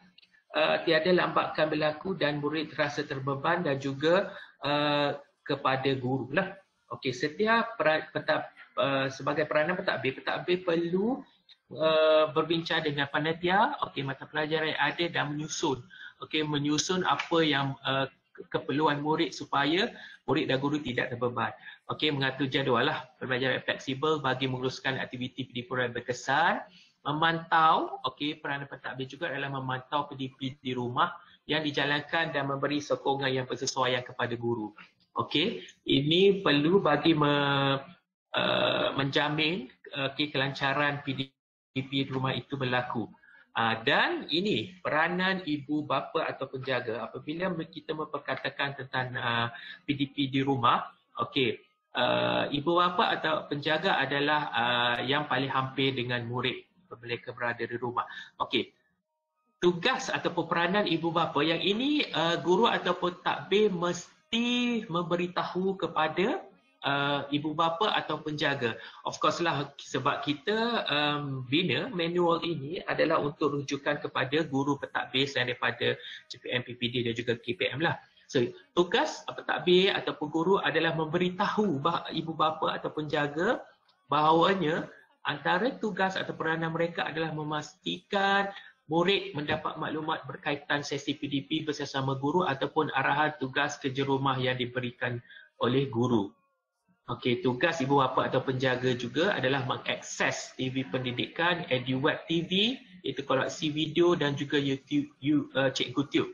tiada lambatkan berlaku dan murid terasa terbeban dan juga kepada guru lah. Okey, setiap sebagai peranan pentadbir perlu berbincang dengan panitia, mata pelajaran yang ada dan menyusun apa yang keperluan murid supaya murid dan guru tidak terbeban. Mengatur jadual lah pembelajaran fleksibel bagi menguruskan aktiviti PDP berkesan. Memantau, peranan pentadbir juga adalah memantau PDP di rumah yang dijalankan dan memberi sokongan yang bersesuaian kepada guru. Ini perlu bagi menjamin kelancaran PDP di rumah itu berlaku. Dan ini peranan ibu bapa atau penjaga. Apabila kita memperkatakan tentang PDP di rumah, ibu bapa atau penjaga adalah yang paling hampir dengan murid mereka berada di rumah. Tugas ataupun peranan ibu bapa yang ini guru ataupun takbir mesti memberitahu kepada ibu bapa atau penjaga. Of course lah, sebab kita bina manual ini adalah untuk rujukan kepada guru pentadbir selain daripada CPM, PPD dan juga KPM lah. So, tugas pentadbir ataupun guru adalah memberitahu ibu bapa atau penjaga bahawanya antara tugas atau peranan mereka adalah memastikan murid mendapat maklumat berkaitan sesi PDP bersama guru ataupun arahan tugas kerja rumah yang diberikan oleh guru. Tugas ibu bapa atau penjaga juga adalah mengakses TV pendidikan, EduWeb TV, iaitu koleksi video dan juga YouTube, Cikgu Tube.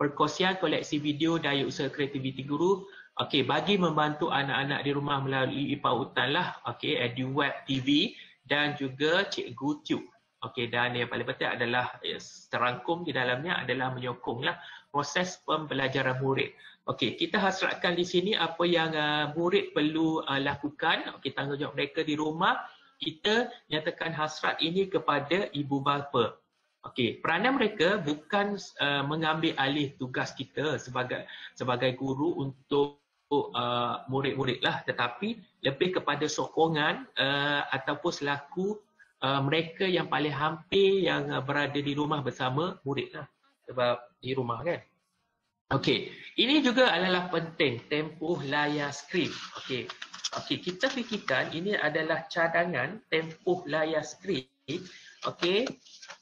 Perkongsian koleksi video daya usaha kreativiti guru, bagi membantu anak-anak di rumah melalui pautan lah, EduWeb TV dan juga Cikgu Tube. Dan yang paling penting adalah terangkum di dalamnya adalah menyokonglah proses pembelajaran murid. Kita hasratkan di sini apa yang murid perlu lakukan, tanggungjawab mereka di rumah. Kita nyatakan hasrat ini kepada ibu bapa. Peranan mereka bukan mengambil alih tugas kita sebagai guru untuk murid-murid lah, tetapi lebih kepada sokongan ataupun selaku mereka yang paling hampir yang berada di rumah bersama murid lah, sebab di rumah kan. Ini juga adalah penting, tempoh layar skrip. Okey, kita fikirkan ini adalah cadangan tempoh layar skrin. Okey,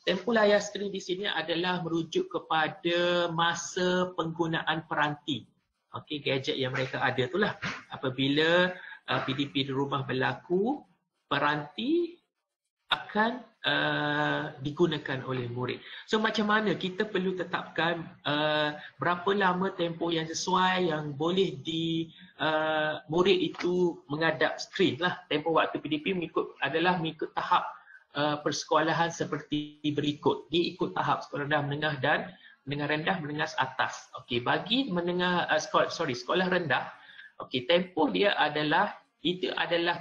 tempoh layar skrin di sini adalah merujuk kepada masa penggunaan peranti. Okey, gadget yang mereka ada itulah. Apabila PDP di rumah berlaku, peranti akan digunakan oleh murid. So macam mana kita perlu tetapkan berapa lama tempoh yang sesuai yang boleh murid itu menghadap skrin lah. Tempoh waktu PDP mengikut tahap persekolahan seperti berikut. Dia ikut tahap sekolah rendah, menengah dan menengah rendah, menengah atas. Okey, bagi sekolah rendah, okey, tempoh dia adalah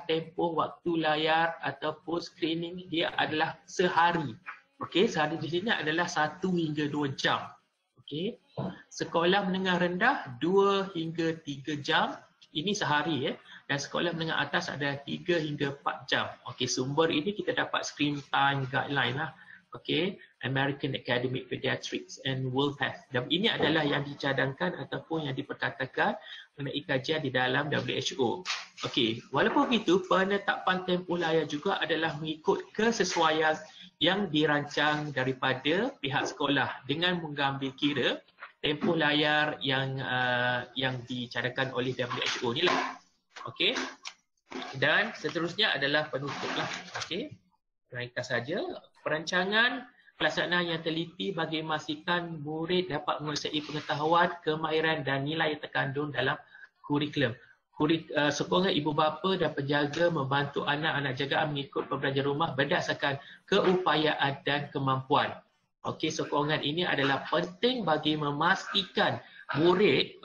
tempoh waktu layar ataupun screening dia adalah sehari. Okey, sehari di sini adalah 1 hingga 2 jam. Okey. Sekolah menengah rendah 2 hingga 3 jam. Ini sehari ya. Dan sekolah menengah atas ada 3 hingga 4 jam. Okey, sumber ini kita dapat screen time guideline lah. Okey, American Academy of Pediatrics and World Health. Dan ini adalah yang dicadangkan ataupun yang diperkatakan mengenai kajian di dalam WHO. Okey, walaupun begitu, penetapan tempoh layar juga adalah mengikut kesesuaian yang dirancang daripada pihak sekolah dengan mengambil kira tempoh layar yang dicadangkan oleh WHO ni lah. Okey. Dan seterusnya adalah penutup lah. Okey. Ringkas saja. Perancangan pelaksanaan yang teliti bagi memastikan murid dapat menguasai pengetahuan, kemahiran dan nilai yang terkandung dalam kurikulum. Sokongan ibu bapa dan penjaga membantu anak-anak jagaan mengikut pembelajaran rumah berdasarkan keupayaan dan kemampuan. Okey, sokongan ini adalah penting bagi memastikan murid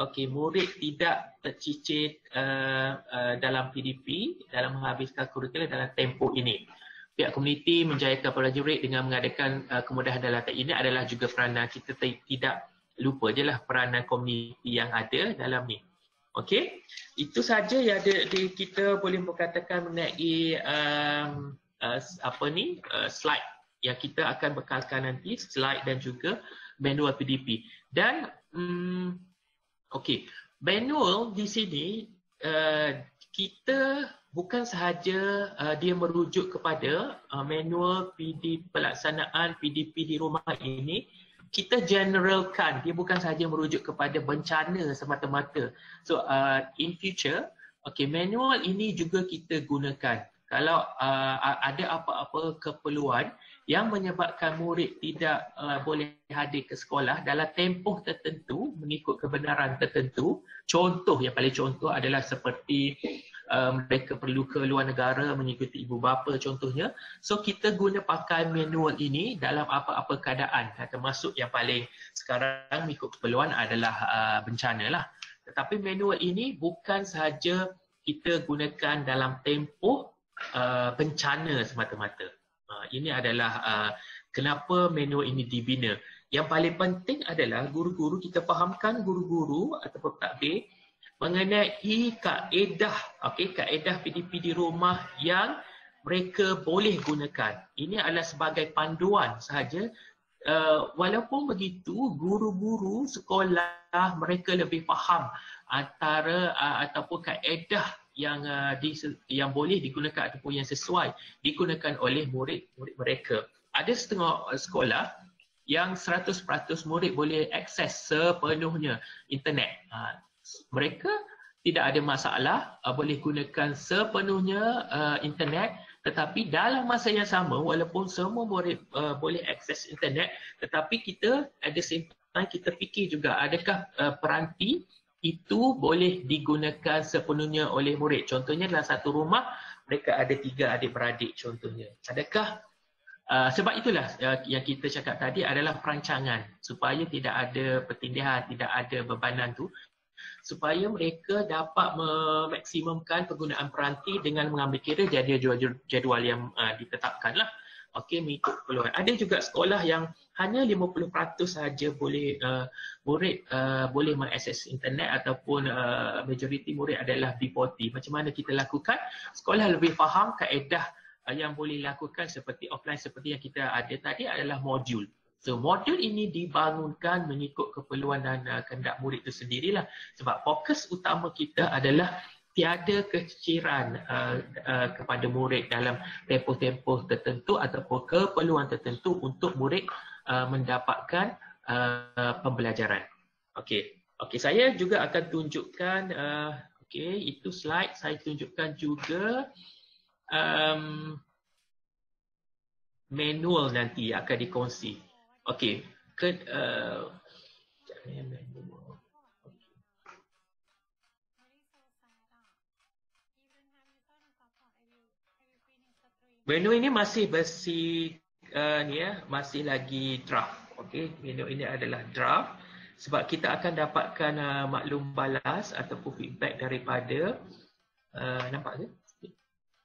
tidak tercicir dalam PDP dalam menghabiskan kurikulum dalam tempoh ini. Pihak komuniti menjayakan prajurit dengan mengadakan kemudahan dalam ini adalah juga peranan. Kita tidak lupa je lah peranan komuniti yang ada dalam ni. Okey, itu saja yang kita boleh berkatakan mengenai slide yang kita akan bekalkan nanti, slide dan juga manual PDP. Dan okey, manual di sini kita bukan sahaja dia merujuk kepada manual pelaksanaan PDP di rumah ini, kita generalkan, dia bukan sahaja merujuk kepada bencana semata-mata. So in future, manual ini juga kita gunakan. Kalau ada apa-apa keperluan yang menyebabkan murid tidak boleh hadir ke sekolah dalam tempoh tertentu mengikut kebenaran tertentu, contoh yang paling contoh adalah seperti mereka perlu ke luar negara mengikuti ibu bapa contohnya. So kita guna pakai manual ini dalam apa-apa keadaan, termasuk yang paling sekarang mengikut keperluan adalah bencana lah. Tetapi manual ini bukan sahaja kita gunakan dalam tempoh bencana semata-mata. Ini adalah kenapa manual ini dibina. Yang paling penting adalah guru-guru, kita fahamkan guru-guru ataupun takbir mengenai kaedah PDP di rumah yang mereka boleh gunakan. Ini adalah sebagai panduan sahaja. Walaupun begitu, guru-guru sekolah mereka lebih faham antara ataupun kaedah yang boleh digunakan ataupun yang sesuai digunakan oleh murid-murid mereka. Ada setengah sekolah yang 100% murid boleh akses sepenuhnya internet. Mereka tidak ada masalah boleh gunakan sepenuhnya internet, tetapi dalam masa yang sama walaupun semua murid boleh akses internet, tetapi kita ada same time kita fikir juga adakah peranti itu boleh digunakan sepenuhnya oleh murid. Contohnya dalam satu rumah mereka ada 3 adik-beradik contohnya. Adakah sebab itulah yang kita cakap tadi adalah perancangan supaya tidak ada pertindihan, tidak ada bebanan tu, supaya mereka dapat memaksimumkan penggunaan peranti dengan mengambil kira jadual yang ditetapkan lah. Okey, mengikut keperluan. Ada juga sekolah yang hanya 50% sahaja boleh murid boleh mengakses internet ataupun majoriti murid adalah B40. Macam mana kita lakukan? Sekolah lebih faham kaedah yang boleh lakukan seperti offline seperti yang kita ada tadi adalah modul. So modul ini dibangunkan mengikut keperluan dan kehendak murid itu sendirilah. Sebab fokus utama kita adalah tiada keciran kepada murid dalam tempoh-tempoh tertentu ataupun keperluan tertentu untuk murid mendapatkan pembelajaran. Okey, saya juga akan tunjukkan itu slide saya tunjukkan juga manual nanti akan dikongsi. Okey, menu ini masih bersih masih lagi draft. Okey, menu ini adalah draft sebab kita akan dapatkan maklum balas ataupun feedback daripada nampak ke?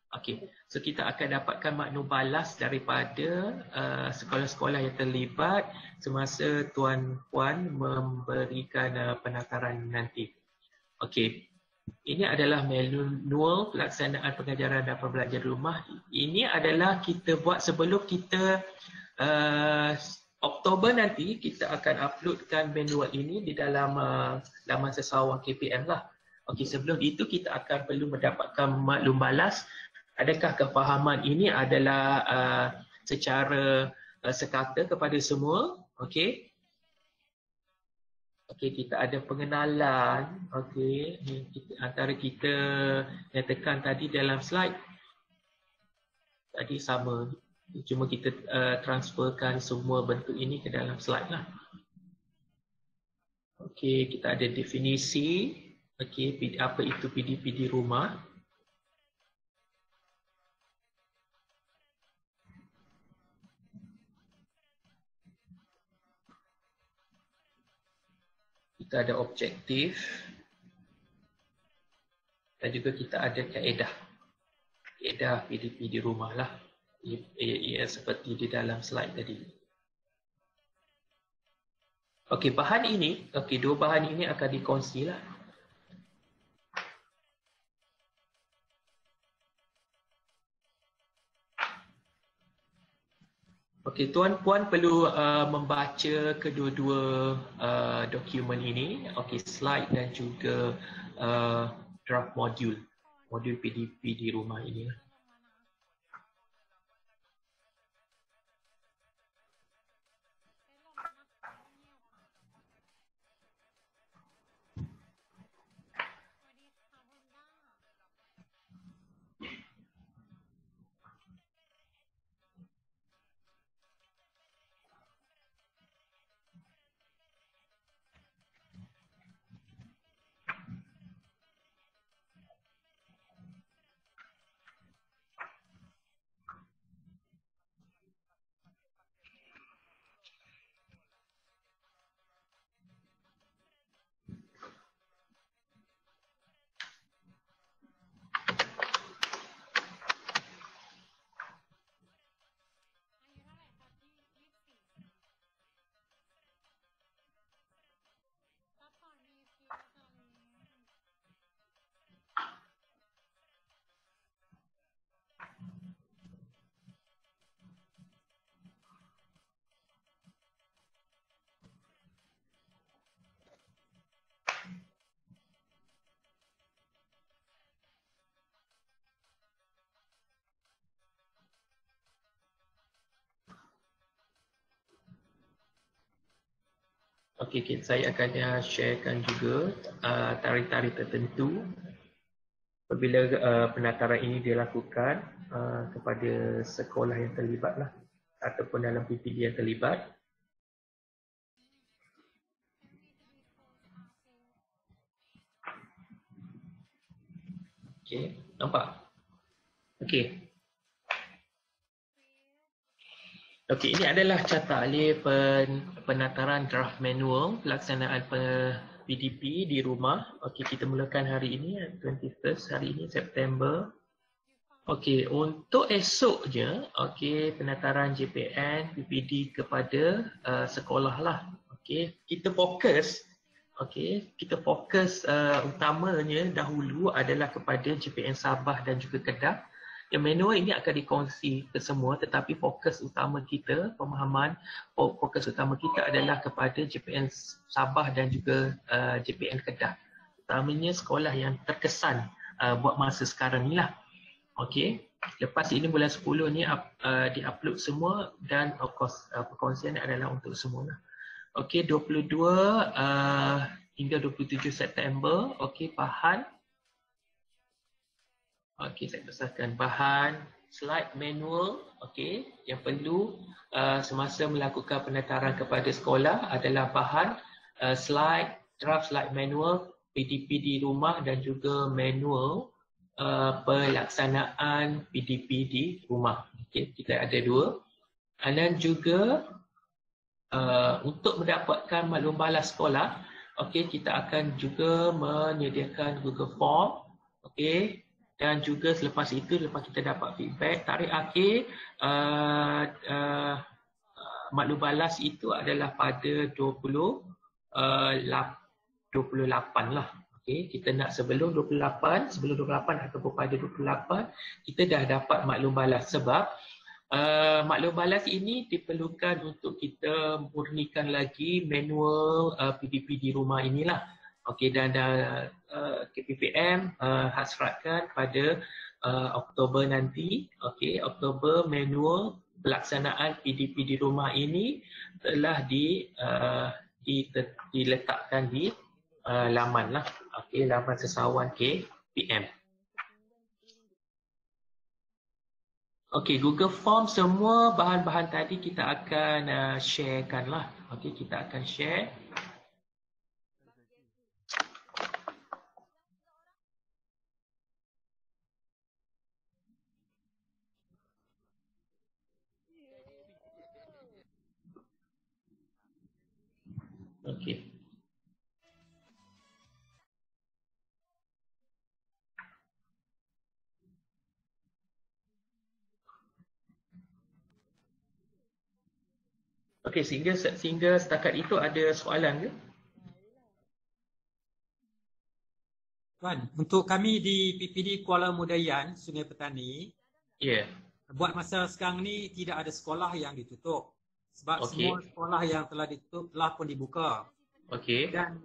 Okey, so kita akan dapatkan maklum balas daripada sekolah-sekolah yang terlibat semasa Tuan Puan memberikan penataran nanti. Okey. Ini adalah manual pelaksanaan pengajaran dan pembelajaran rumah. Ini adalah kita buat sebelum kita Oktober nanti kita akan uploadkan manual ini di dalam laman sesawang KPM lah. Okey, sebelum itu kita akan perlu mendapatkan maklum balas. Adakah kefahaman ini adalah secara sekata kepada semua? Okey. Okey, kita ada pengenalan. Okey, antara kita yang tekan tadi dalam slide tadi sama. Cuma kita transferkan semua bentuk ini ke dalam slide lah. Okey, kita ada definisi. Okey, apa itu PDP di rumah? Kita ada objektif. Dan juga kita ada kaedah. Kaedah PDP di rumah lah. Ia seperti di dalam slide tadi. Okey, bahan ini, dua bahan ini akan dikongsi lah. Okey, Tuan Puan perlu membaca kedua-dua dokumen ini. Okey, slide dan juga draft modul PDP di rumah ini lah. Okey, saya akan sharekan juga tarikh-tarikh tertentu apabila penataran ini dilakukan kepada sekolah yang terlibat lah ataupun dalam PPD yang terlibat. Okey, nampak? Okey. Okey, ini adalah carta alih penataran draft manual pelaksanaan PDP di rumah. Okey, kita mulakan hari ini 21st, hari ini September. Okey, untuk esoknya, okey, penataran JPN PPD kepada sekolah lah. Okey, kita fokus utamanya dahulu adalah kepada JPN Sabah dan juga Kedah. Yang manual ini akan dikongsi ke semua, tetapi fokus utama kita, fokus utama kita adalah kepada JPN Sabah dan juga JPN Kedah. Utamanya sekolah yang terkesan buat masa sekarang ni lah. Okey. Lepas ini bulan 10 ni di-upload semua dan of course perkongsian adalah untuk semua lah. Okey, 22 hingga 27 September. Okey, bahan. Okey, saya besarkan bahan slide manual. Okey, yang perlu semasa melakukan pendaftaran kepada sekolah adalah bahan slide, draft slide manual, PDP di rumah dan juga manual pelaksanaan PDP di rumah. Okey, kita ada dua. Dan juga untuk mendapatkan maklum balas sekolah, okey, kita akan juga menyediakan Google Form. Okey, dan juga selepas itu, lepas kita dapat feedback, tarikh akhir maklum balas itu adalah pada 28 lah. Okay, kita nak sebelum 28 ataupun pada 28 kita dah dapat maklum balas, sebab maklum balas ini diperlukan untuk kita murnikan lagi manual PDP di rumah inilah. Okey, dan KPPM hasratkan pada Oktober nanti. Okey, Oktober manual pelaksanaan PDP di rumah ini telah diletakkan di laman lah. Okey, laman sesawan KPM. Okey, Google Form semua bahan-bahan tadi kita akan sharekan lah. Okey, kita akan share. Okey. Okey, sehingga setakat itu ada soalan ke? Tuan, untuk kami di PPD Kuala Mudayan, Sungai Petani, buat masa sekarang ni tidak ada sekolah yang ditutup. Sebab semua sekolah yang telah ditutup telah pun dibuka. Okey. Dan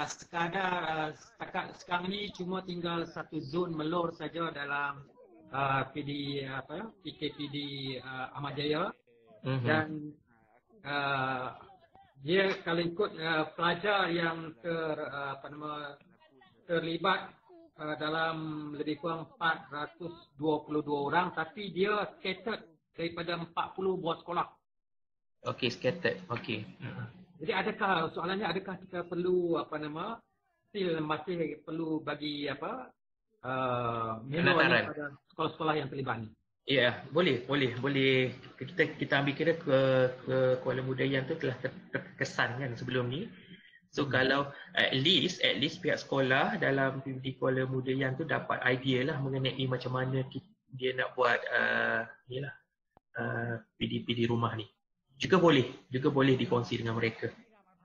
setakat sekarang ni cuma tinggal satu zon melur saja dalam PKPD Ahmad Jaya. Dan dia kalau ikut pelajar yang terlibat dalam lebih kurang 422 orang, tapi dia scattered daripada 40 buah sekolah. Okey, scattered. Okey. Jadi soalannya adakah kita perlu masih perlu bagi menu pada sekolah-sekolah yang terlibat ni? Ya, boleh. Kita ambil kira ke Kuala Mudayan tu telah terkesan kan sebelum ni. So kalau at least pihak sekolah dalam PPD Kuala Mudayan tu dapat idea lah mengenai macam mana dia nak buat PDP di rumah ni. Juga boleh dikongsi dengan mereka.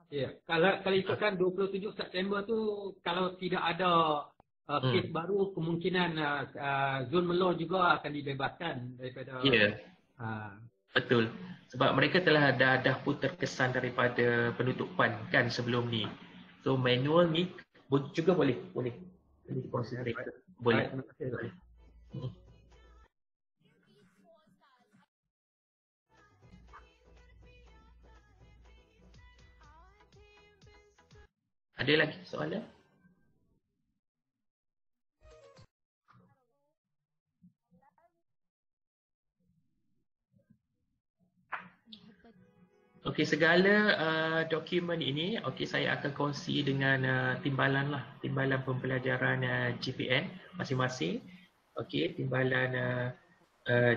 Ya, kalau ikutkan 27 September tu, kalau tidak ada kes baru, kemungkinan zon melur juga akan dibebaskan daripada. Ya, betul. Sebab mereka dah pun terkesan daripada penutupan kan sebelum ni. So manual ni juga boleh dikongsi mereka. Boleh. Ada lagi soalan? Okey, segala dokumen ini saya akan kongsi dengan timbalan pembelajaran GPN masing-masing. Okey, timbalan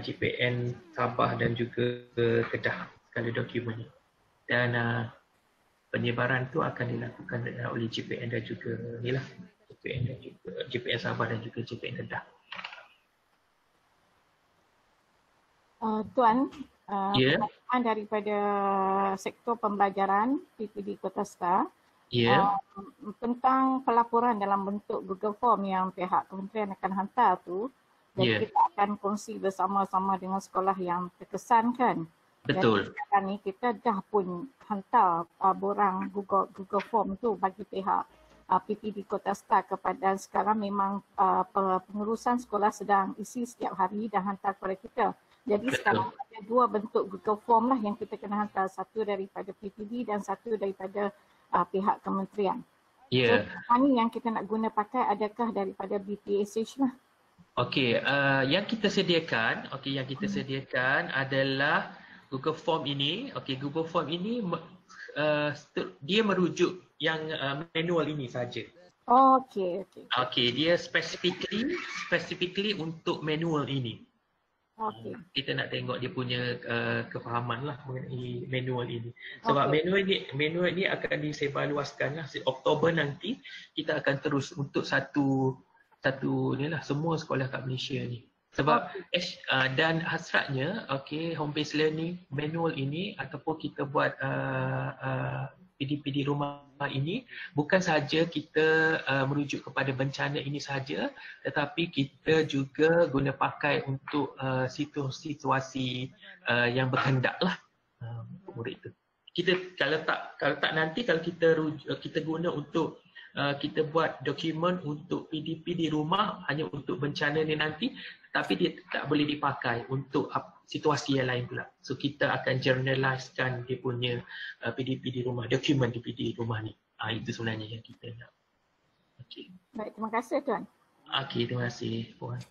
GPN Sabah dan juga Kedah, segala dokumen ini. Dan penyebaran tu akan dilakukan oleh GPN dan juga GPN Sabah dan juga GPN Kedah. Tuan, pertanyaan daripada sektor pembelajaran PPD Kota Star tentang pelaporan dalam bentuk Google Form yang pihak kementerian akan hantar tu, jadi kita akan kongsi bersama-sama dengan sekolah yang terkesan kan. Betul. Dan sekarang ni kita dah pun hantar borang Google Form tu bagi pihak PPD Kota Star kepada sekarang memang pengurusan sekolah sedang isi setiap hari dan hantar kepada kita. Jadi sekarang ada dua bentuk Google Form lah yang kita kena hantar. Satu daripada PPD dan satu daripada pihak kementerian. Ya. So, mana yang kita nak guna pakai adakah daripada BPSH lah? Okey, yang kita sediakan, adalah Google Form ini. Okey, Google Form ini dia merujuk yang manual ini saja. Okey. Okey, dia specifically untuk manual ini. Okey. Kita nak tengok dia punya kefahaman lah mengenai manual ini. Sebab manual ini akan disebarluaskan lah. Oktober nanti kita akan terus untuk satu ni lah semua sekolah kat Malaysia ni. Sebab dan hasratnya home based learning manual ini ataupun kita buat PDPD rumah ini bukan saja kita merujuk kepada bencana ini saja, tetapi kita juga guna pakai untuk situasi yang berkendak lah untuk murid itu. Kita kalau tak nanti kalau kita guna untuk kita buat dokumen untuk PDP di rumah hanya untuk bencana ni nanti, tapi dia tak boleh dipakai untuk situasi yang lain pula. So kita akan journalizekan dia punya PDP di rumah, dokumen PDP di rumah ni. Itu sebenarnya yang kita nak. Okey. Baik, terima kasih Tuan. Okey, terima kasih Puan.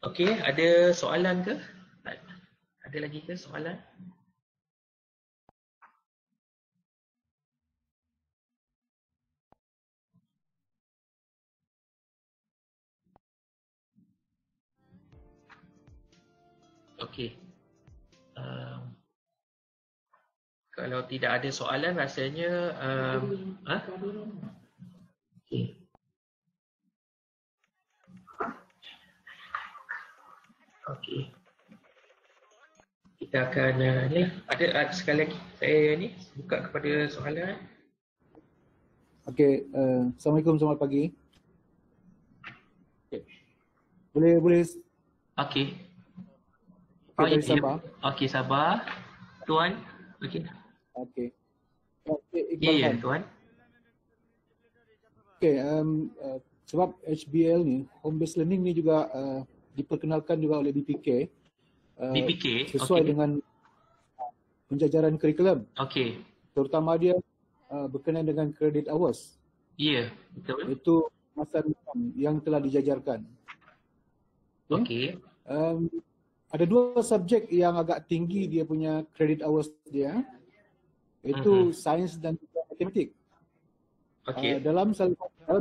Okey, ada soalan ke? Ada lagi ke soalan? Okey. Kalau tidak ada soalan rasanya okey. Okey. Kita akan ni ada sekali lagi saya ni buka kepada soalan. Okey, Assalamualaikum, selamat pagi. Okay. Boleh Okey. dari Sabah. Okey, Sabah. Tuan. Okey. Okey. Ya, Tuan. Okey, sebab HBL ni, home based learning ni juga diperkenalkan juga oleh BPK. Sesuai dengan penjajaran kurikulum. Okey. Terutama dia berkenaan dengan credit hours. Ya, betul. Itu masa yang telah dijajarkan. Okey. Ada dua subjek yang agak tinggi dia punya credit hours dia. Itu sains dan juga matematik. Okey. Dalam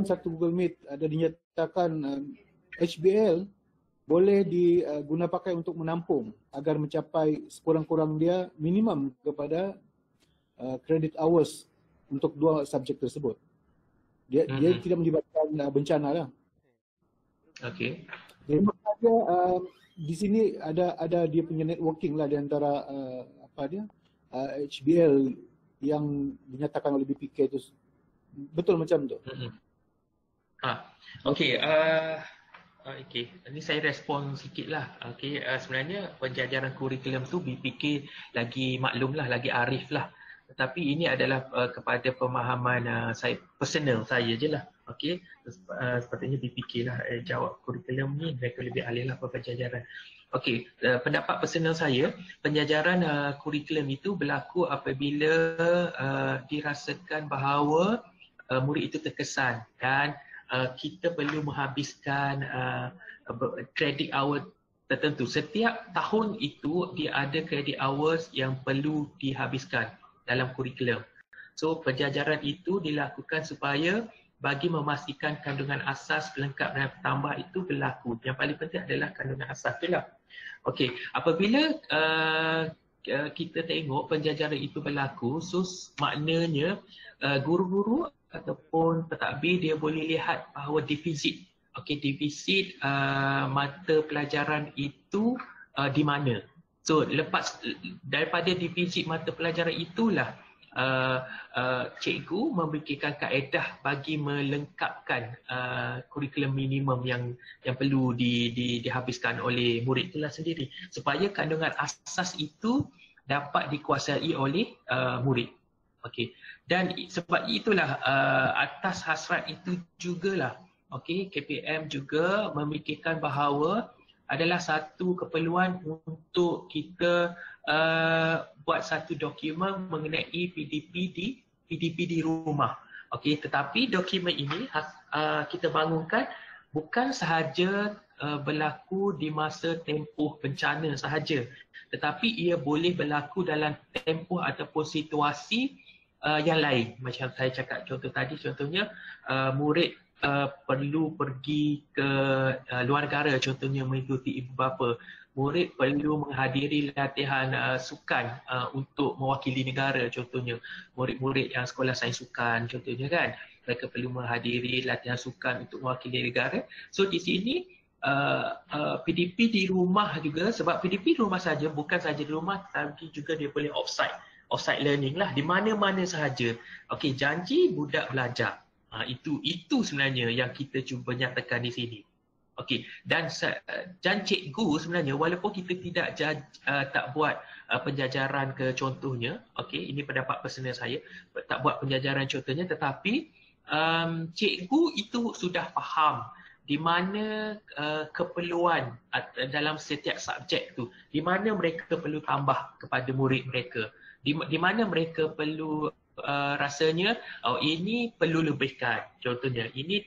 satu Google Meet ada dinyatakan HBL boleh diguna pakai untuk menampung agar mencapai sekurang-kurang dia minimum kepada credit hours untuk dua subjek tersebut. Dia tidak melibatkan bencana lah. Okey. Jadi maknanya di sini ada dia punya networking lah di antara HBL yang dinyatakan oleh BPK itu. Betul macam tu. Okey. Okey, ini saya respon sikit lah. Okey, sebenarnya penjajaran kurikulum tu BPK lagi maklum lah, lagi arif lah. Tetapi ini adalah kepada pemahaman saya, personal saya je lah. Okey, sepatutnya BPK lah jawab kurikulum ni, mereka lebih ahli lah penjajaran. Okey, pendapat personal saya, penjajaran kurikulum itu berlaku apabila dirasakan bahawa murid itu terkesan dan kita perlu menghabiskan credit hour tertentu. Setiap tahun itu dia ada credit hours yang perlu dihabiskan dalam kurikulum. So penjajaran itu dilakukan supaya bagi memastikan kandungan asas, pelengkap dan tambah itu berlaku. Yang paling penting adalah kandungan asas itulah. Okey, apabila kita tengok penjajaran itu berlaku, so maknanya guru-guru ataupun pentadbir dia boleh lihat bahawa defisit. Okey, defisit mata pelajaran itu di mana. So lepas daripada defisit mata pelajaran itulah cikgu membikinkan kaedah bagi melengkapkan kurikulum minimum yang perlu dihabiskan oleh murid itulah sendiri supaya kandungan asas itu dapat dikuasai oleh murid. Okey. Dan sebab itulah atas hasrat itu jugalah KPM juga memikirkan bahawa adalah satu keperluan untuk kita buat satu dokumen mengenai PDP di rumah. Okey, tetapi dokumen ini kita bangunkan bukan sahaja berlaku di masa tempoh bencana sahaja, tetapi ia boleh berlaku dalam tempoh ataupun situasi yang lain. Macam saya cakap contoh tadi, contohnya murid perlu pergi ke luar negara, contohnya mengikuti ibu bapa. Murid perlu menghadiri latihan sukan untuk mewakili negara, contohnya. Murid-murid yang sekolah sains sukan, contohnya kan. Mereka perlu menghadiri latihan sukan untuk mewakili negara. So di sini PDP di rumah juga, sebab PDP di rumah saja, bukan saja di rumah, tapi juga dia boleh offsite learning lah, di mana-mana sahaja. Okey, janji budak belajar. Itu sebenarnya yang kita cuba nyatakan di sini. Okey, dan cikgu sebenarnya walaupun kita tak buat penjajaran ke contohnya, okey, ini pendapat personal saya, tak buat penjajaran contohnya, tetapi cikgu itu sudah faham di mana keperluan dalam setiap subjek tu, di mana mereka perlu tambah kepada murid mereka, di mana mereka perlu rasanya ini perlu lebihkan, contohnya ini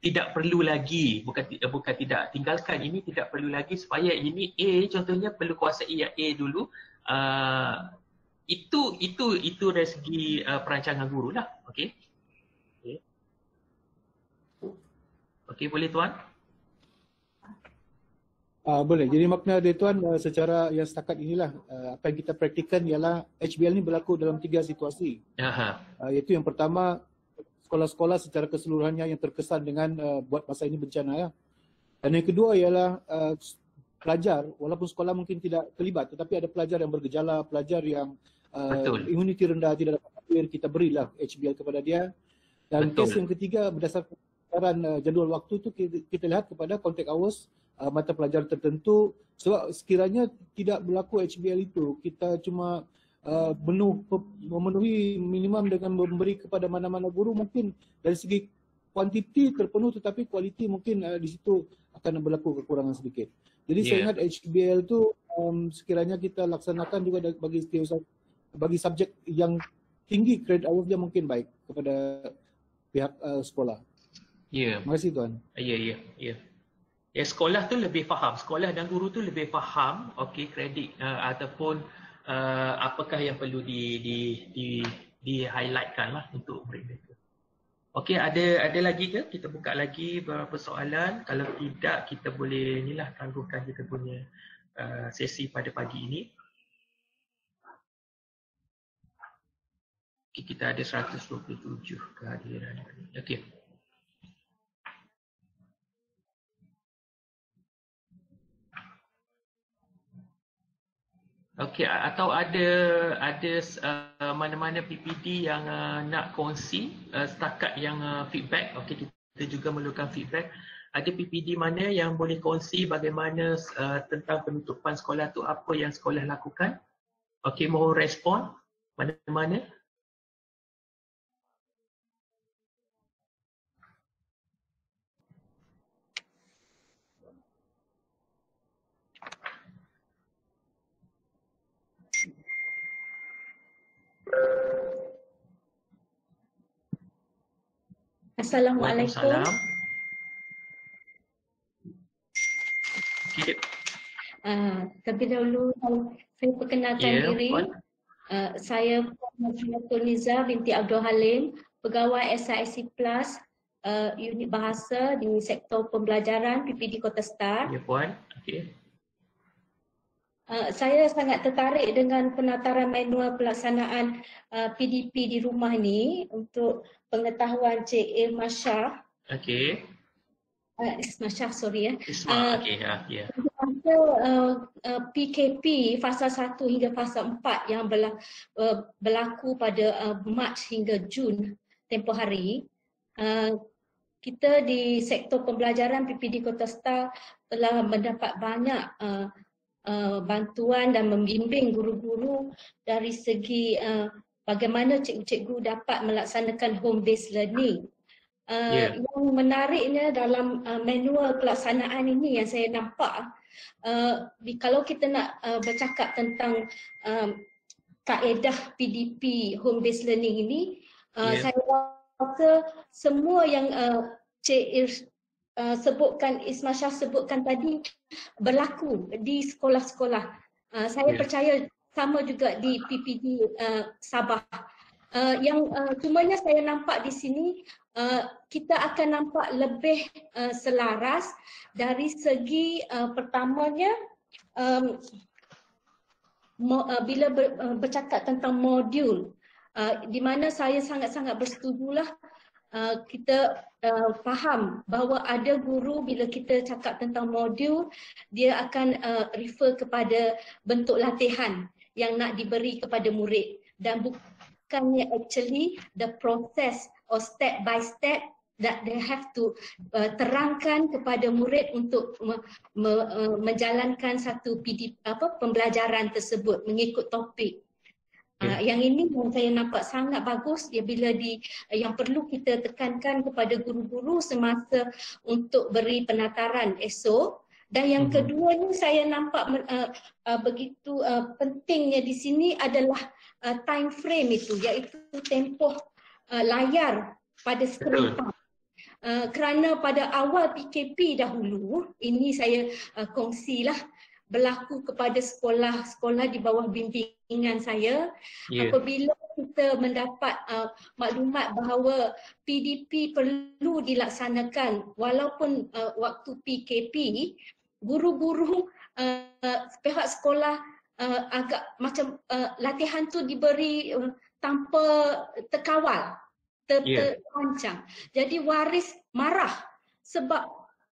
tidak perlu lagi, bukan tidak tinggalkan, ini tidak perlu lagi supaya ini A contohnya perlu kuasai yang A dulu. Itu dari segi perancangan guru lah. Okey, boleh tuan? Boleh. Jadi makna dia tuan secara yang setakat inilah apa yang kita praktikan ialah HBL ni berlaku dalam 3 situasi. Iaitu yang pertama, sekolah-sekolah secara keseluruhannya yang terkesan dengan buat masa ini bencana ya. Dan yang kedua ialah pelajar, walaupun sekolah mungkin tidak terlibat, tetapi ada pelajar yang bergejala, pelajar yang imuniti rendah, tidak dapat hadir, kita berilah HBL kepada dia. Dan kes yang ketiga, berdasarkan jadual waktu tu kita lihat kepada contact hours mata pelajaran tertentu, sebab sekiranya tidak berlaku HBL itu, kita cuma memenuhi minimum dengan memberi kepada mana-mana guru, mungkin dari segi kuantiti terpenuhi tetapi kualiti mungkin di situ akan berlaku kekurangan sedikit. Jadi saya ingat HBL itu sekiranya kita laksanakan juga bagi subjek yang tinggi credit hours dia mungkin baik kepada pihak sekolah. Terima kasih tuan. Ya, sekolah tu lebih faham, sekolah dan guru tu lebih faham kredit ataupun apakah yang perlu di highlightkan lah untuk mereka. Okey, ada lagi ke? Kita buka lagi beberapa soalan. Kalau tidak, kita boleh tangguhkan kita punya sesi pada pagi ini. Okay, kita ada 127 kehadiran. Okey. Okey, atau ada mana-mana PPD yang nak kongsi setakat yang feedback. Okey, kita juga memerlukan feedback. Ada PPD mana yang boleh kongsi bagaimana tentang penutupan sekolah tu, apa yang sekolah lakukan? Okey, mohon respon mana-mana. Assalamualaikum. Terlebih dahulu saya perkenalkan diri. Saya Puan Liza binti Abdul Halim, pegawai SIC Plus unit bahasa di sektor pembelajaran PPD Kota Star. Ya Puan. Okey. Saya sangat tertarik dengan penataran manual pelaksanaan PDP di rumah ni untuk pengetahuan Cik Ilma Shah. Okey. Isma Shah, sorry ya. Isma, okey, ya. PKP fasa 1 hingga fasa 4 yang berlaku pada Mac hingga Jun tempoh hari, kita di sektor pembelajaran PPD Kota Star telah mendapat banyak bantuan dan membimbing guru-guru dari segi bagaimana cikgu-cikgu dapat melaksanakan home based learning. Yang menariknya dalam manual pelaksanaan ini yang saya nampak, kalau kita nak bercakap tentang kaedah PDP home based learning ini, saya rasa semua yang Cik sebutkan, Isma Shah sebutkan tadi berlaku di sekolah-sekolah. Saya percaya sama juga di PPD Sabah. Yang cumanya saya nampak di sini, kita akan nampak lebih selaras dari segi pertamanya, bila bercakap tentang modul, di mana saya sangat-sangat bersetujulah kita faham bahawa ada guru bila kita cakap tentang modul, dia akan refer kepada bentuk latihan yang nak diberi kepada murid dan bukannya actually the process or step by step that they have to terangkan kepada murid untuk menjalankan satu pembelajaran tersebut mengikut topik. Yang ini yang saya nampak sangat bagus ya, bila yang perlu kita tekankan kepada guru-guru semasa untuk beri penataran esok. Dan yang kedua ni saya nampak begitu pentingnya di sini adalah time frame itu, iaitu tempoh layar pada skrin. Kerana pada awal PKP dahulu, ini saya kongsilah, berlaku kepada sekolah-sekolah di bawah bimbingan saya. Apabila kita mendapat maklumat bahawa PDP perlu dilaksanakan walaupun waktu PKP, guru-guru pihak sekolah agak macam latihan tu diberi tanpa terkawal, terancang. Jadi waris marah sebab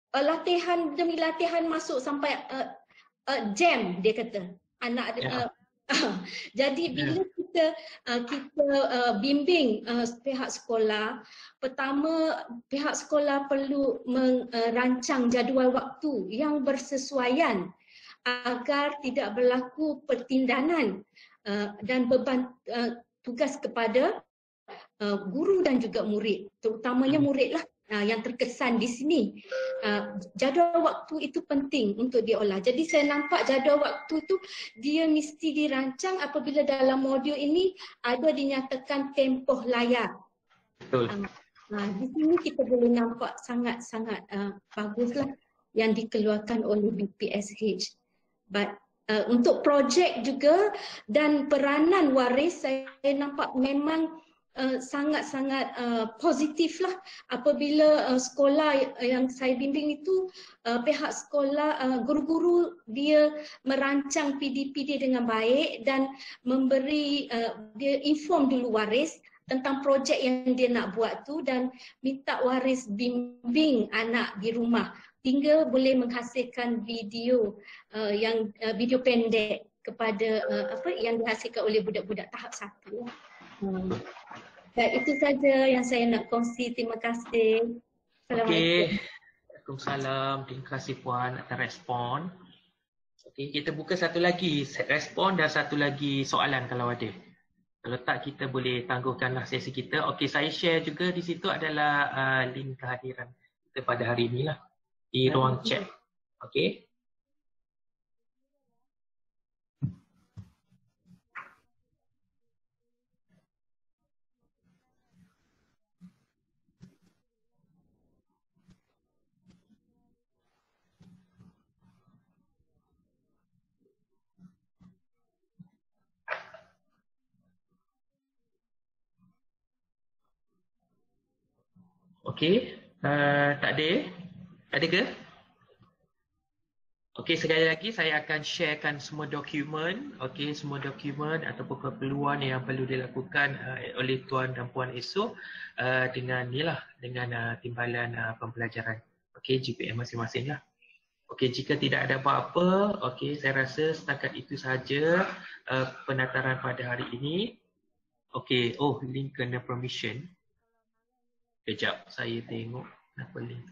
latihan demi latihan masuk sampai jam, dia kata anak jadi bila kita bimbing pihak sekolah, pertama pihak sekolah perlu merancang jadual waktu yang bersesuaian agar tidak berlaku pertindanan dan beban tugas kepada guru dan juga murid, terutamanya muridlah yang terkesan di sini. Jadual waktu itu penting untuk diolah. Jadi saya nampak jadual waktu itu dia mesti dirancang apabila dalam modul ini ada dinyatakan tempoh layar. Betul. Di sini kita boleh nampak sangat-sangat baguslah yang dikeluarkan oleh BPSH. But untuk projek juga dan peranan waris, saya nampak memang sangat-sangat positif lah apabila sekolah yang saya bimbing itu, pihak sekolah, guru-guru dia merancang PDP dia dengan baik dan memberi, dia inform dulu waris tentang projek yang dia nak buat tu dan minta waris bimbing anak di rumah hingga boleh menghasilkan video yang video pendek kepada yang dihasilkan oleh budak-budak tahap 1. Dan itu saja yang saya nak kongsi. Terima kasih. Okey. Waalaikumsalam. Terima kasih Puan atas respon. Okey, kita buka satu lagi respon dan satu lagi soalan kalau ada. Kalau tak kita boleh tangguhkanlah sesi kita. Okey, saya share juga di situ adalah link kehadiran kita pada hari inilah di ruang chat. Okey. Okey, tak ada? Ada ke? Okey, sekali lagi saya akan sharekan semua dokumen, okey, semua dokumen ataupun keperluan yang perlu dilakukan oleh tuan dan puan esok dengan inilah, dengan timbalan pembelajaran. Okey, GPM masing-masing lah. Okey, jika tidak ada apa-apa, okey, saya rasa setakat itu sahaja penataran pada hari ini. Okey, oh, link kena permission. Kejap, saya tengok kenapa link.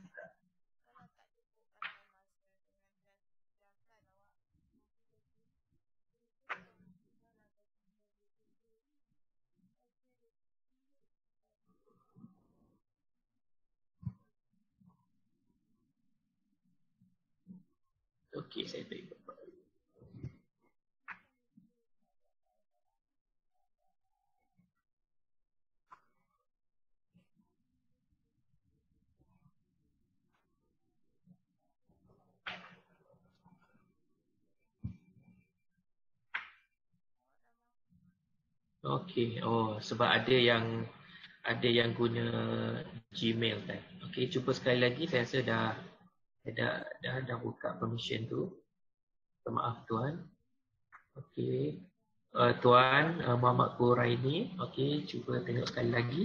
Okey, saya tengok. Okey, oh sebab ada yang guna Gmail kan. Okey, cuba sekali lagi, saya rasa dah buka permission tu. Maaf tuan. Okey. Tuan Muhammad Quraini, okey, cuba tengok sekali lagi.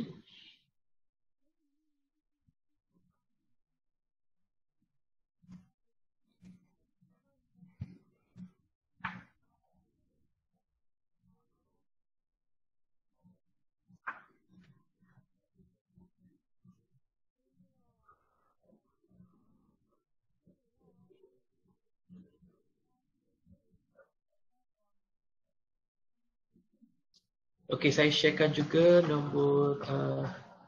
Okey, saya sharekan juga nombor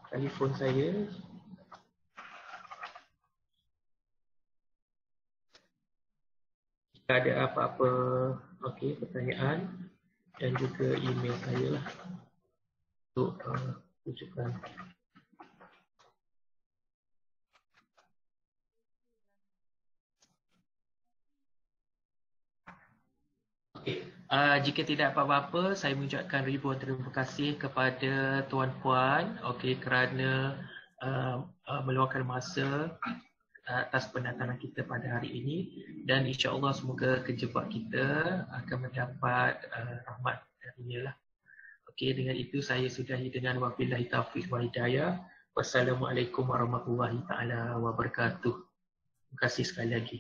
telefon saya. Jika ada apa-apa pertanyaan dan juga email saya lah untuk rujukan. Jika tidak apa-apa, saya mengucapkan ribuan terima kasih kepada tuan-puan kerana meluangkan masa atas penataran kita pada hari ini, dan insya-Allah semoga kerja buat kita akan mendapat rahmat darinya lah. Dengan itu saya sudahi dengan wabillahi taufiq wal hidayah. Wassalamualaikum warahmatullahi taala wabarakatuh. Terima kasih sekali lagi.